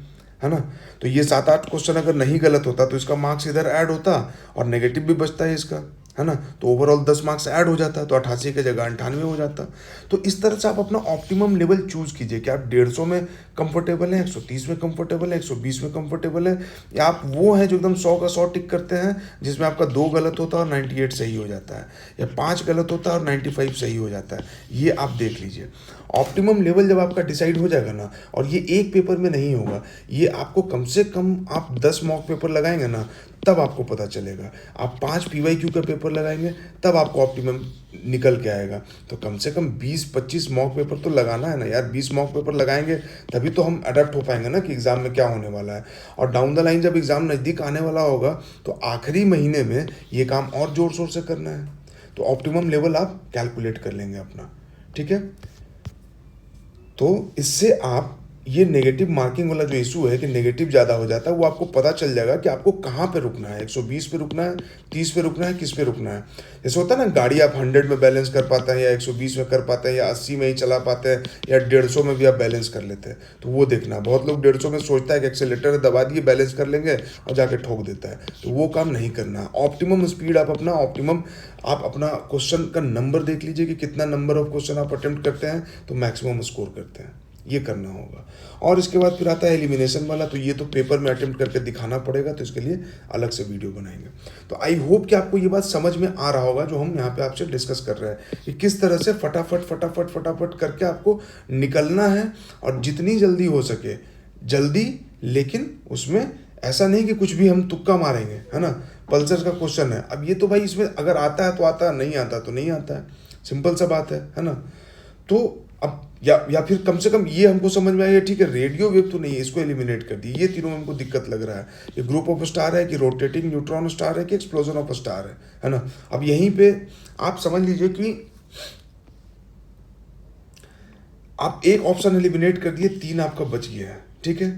A: है ना। तो ये 7-8 क्वेश्चन अगर नहीं गलत होता तो इसका मार्क्स इधर ऐड होता और नेगेटिव भी बचता है इसका, है ना। तो ओवरऑल 10 मार्क्स ऐड हो जाता है, तो 88 की जगह 98 हो जाता। तो इस तरह से आप अपना ऑप्टिमम लेवल चूज कीजिए कि आप 150 में कंफर्टेबल हैं, 130 में कंफर्टेबल है, 120 में कंफर्टेबल है, या आप वो हैं जो एकदम 100 का 100 टिक करते हैं जिसमें आपका 2 गलत होता है और 98 सही हो जाता है, या 5 गलत होता है और 95 सही हो जाता है। ये आप देख लीजिए। ऑप्टिमम लेवल जब आपका डिसाइड हो जाएगा ना, और ये एक पेपर में नहीं होगा, ये आपको कम से कम आप 10 मॉक पेपर लगाएंगे ना तब आपको पता चलेगा। आप 5 PYQ का पेपर लगाएंगे तब आपको ऑप्टिमम निकल के आएगा। तो कम से कम 20-25 मॉक पेपर तो लगाना है ना यार। 20 मॉक पेपर लगाएंगे तभी तो हम अडेप्ट हो पाएंगे ना कि एग्ज़ाम में क्या होने वाला है। और डाउन द लाइन जब एग्ज़ाम नज़दीक आने वाला होगा तो आखिरी महीने में ये काम और ज़ोर शोर से करना है। तो ऑप्टिमम लेवल आप कैलकुलेट कर लेंगे अपना, ठीक है। तो इससे आप ये नेगेटिव मार्किंग वाला जो इशू है कि नेगेटिव ज़्यादा हो जाता है, वो आपको पता चल जाएगा कि आपको कहाँ पे रुकना है। 120 पे रुकना है, 30 पे रुकना है, किस पे रुकना है। जैसे होता है ना, गाड़ी आप 100 में बैलेंस कर पाते हैं, या 120 में कर पाते हैं, या 80 में ही चला पाते हैं, या 150 में भी आप बैलेंस कर लेते हैं। तो वो देखना, बहुत लोग 150 में सोचता है कि एक्सेलेरेटर दबा दिए बैलेंस कर लेंगे और जाके ठोक देता है, तो वो काम नहीं करना। ऑप्टिमम स्पीड आप अपना क्वेश्चन का नंबर देख लीजिए कि कितना नंबर ऑफ क्वेश्चन आप अटेम्प्ट करते हैं तो मैक्सिमम स्कोर करते हैं। ये करना होगा। और इसके बाद फिर आता है एलिमिनेशन वाला, तो ये तो पेपर में अटेम्प्ट करके दिखाना पड़ेगा, तो इसके लिए अलग से वीडियो बनाएंगे। तो आई होप कि आपको ये बात समझ में आ रहा होगा जो हम यहाँ पे आपसे डिस्कस कर रहे हैं कि किस तरह से फटाफट फटाफट फटाफट करके आपको निकलना है, और जितनी जल्दी हो सके जल्दी, लेकिन उसमें ऐसा नहीं कि कुछ भी हम तुक्का मारेंगे, है ना। पल्सर का क्वेश्चन है, अब ये तो भाई इसमें अगर आता है तो आता है, नहीं आता तो नहीं आता है, सिंपल सा बात है ना। तो अब या फिर कम से कम ये हमको समझ में आया, ठीक है रेडियो वेव तो नहीं है, इसको एलिमिनेट कर दी। ये तीनों में हमको दिक्कत लग रहा है, ये ग्रुप ऑफ स्टार है कि रोटेटिंग न्यूट्रॉन स्टार है कि एक्सप्लोजन ऑफ स्टार है ना। अब यहीं पे आप समझ लीजिए कि आप एक ऑप्शन एलिमिनेट कर दिए, 3 आपका बच गया है, ठीक है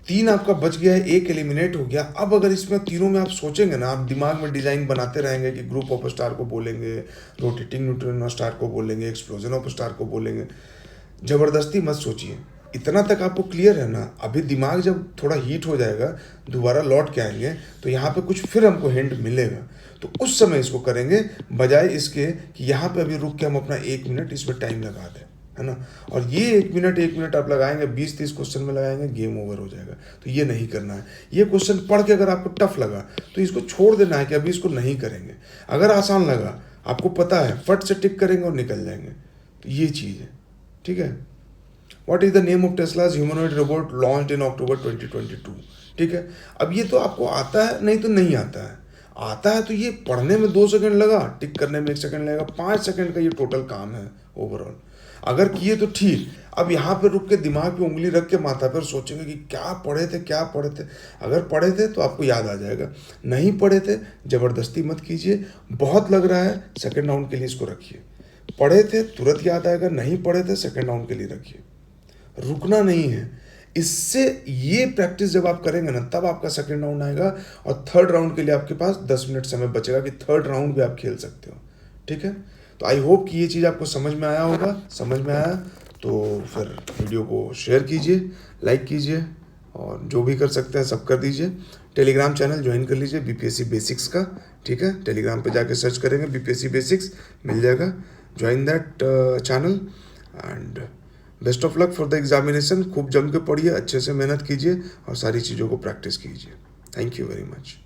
A: 3 आपका बच गया है, एक एलिमिनेट हो गया। अब अगर इसमें तीनों में आप सोचेंगे ना, आप दिमाग में डिजाइन बनाते रहेंगे कि ग्रुप ऑफ स्टार को बोलेंगे, रोटेटिंग न्यूट्रॉन स्टार को बोलेंगे, एक्सप्लोजन ऑफ स्टार को बोलेंगे, जबरदस्ती मत सोचिए। इतना तक आपको क्लियर है ना। अभी दिमाग जब थोड़ा हीट हो जाएगा, दोबारा लौट के आएंगे तो यहाँ पे कुछ फिर हमको हिंट मिलेगा, तो उस समय इसको करेंगे, बजाय इसके कि यहाँ पे अभी रुक के हम अपना 1 मिनट इसमें टाइम लगा दें, है ना। और ये 1 मिनट आप लगाएंगे, 20-30 क्वेश्चन में लगाएंगे, गेम ओवर हो जाएगा। तो ये नहीं करना है। ये क्वेश्चन पढ़ के अगर आपको टफ लगा तो इसको छोड़ देना है कि अभी इसको नहीं करेंगे। अगर आसान लगा, आपको पता है, फट से टिक करेंगे और निकल जाएंगे। तो ये चीज़ है, ठीक है। What is the name of Tesla's humanoid robot launched in October 2022, ठीक है। अब ये तो आपको आता है, नहीं तो नहीं आता है। आता है तो ये पढ़ने में 2 सेकंड लगा, टिक करने में 1 सेकंड लगेगा, 5 सेकंड का ये टोटल काम है ओवरऑल। अगर किए तो ठीक। अब यहाँ पे रुक के दिमाग पे उंगली रख के माथा पर सोचेंगे कि क्या पढ़े थे क्या पढ़े थे। अगर पढ़े थे तो आपको याद आ जाएगा, नहीं पढ़े थे ज़बरदस्ती मत कीजिए। बहुत लग रहा है, सेकेंड राउंड के लिए इसको रखिए। पढ़े थे तुरंत याद आएगा, नहीं पढ़े थे सेकेंड राउंड के लिए रखिए। रुकना नहीं है। इससे ये प्रैक्टिस जब आप करेंगे ना, तब आपका सेकेंड राउंड आएगा, और थर्ड राउंड के लिए आपके पास 10 मिनट समय बचेगा कि थर्ड राउंड भी आप खेल सकते हो, ठीक है। तो आई होप कि ये चीज़ आपको समझ में आया होगा। समझ में आया तो फिर वीडियो को शेयर कीजिए, लाइक कीजिए, और जो भी कर सकते हैं सब कर दीजिए। टेलीग्राम चैनल ज्वाइन कर लीजिए बीपीएससी बेसिक्स का, ठीक है। टेलीग्राम पे जाके सर्च करेंगे बीपीएससी बेसिक्स, मिल जाएगा। Join that channel and best of luck for the examination. खूब जम के पढ़िए, अच्छे से मेहनत कीजिए और सारी चीज़ों को प्रैक्टिस कीजिए। Thank you very much.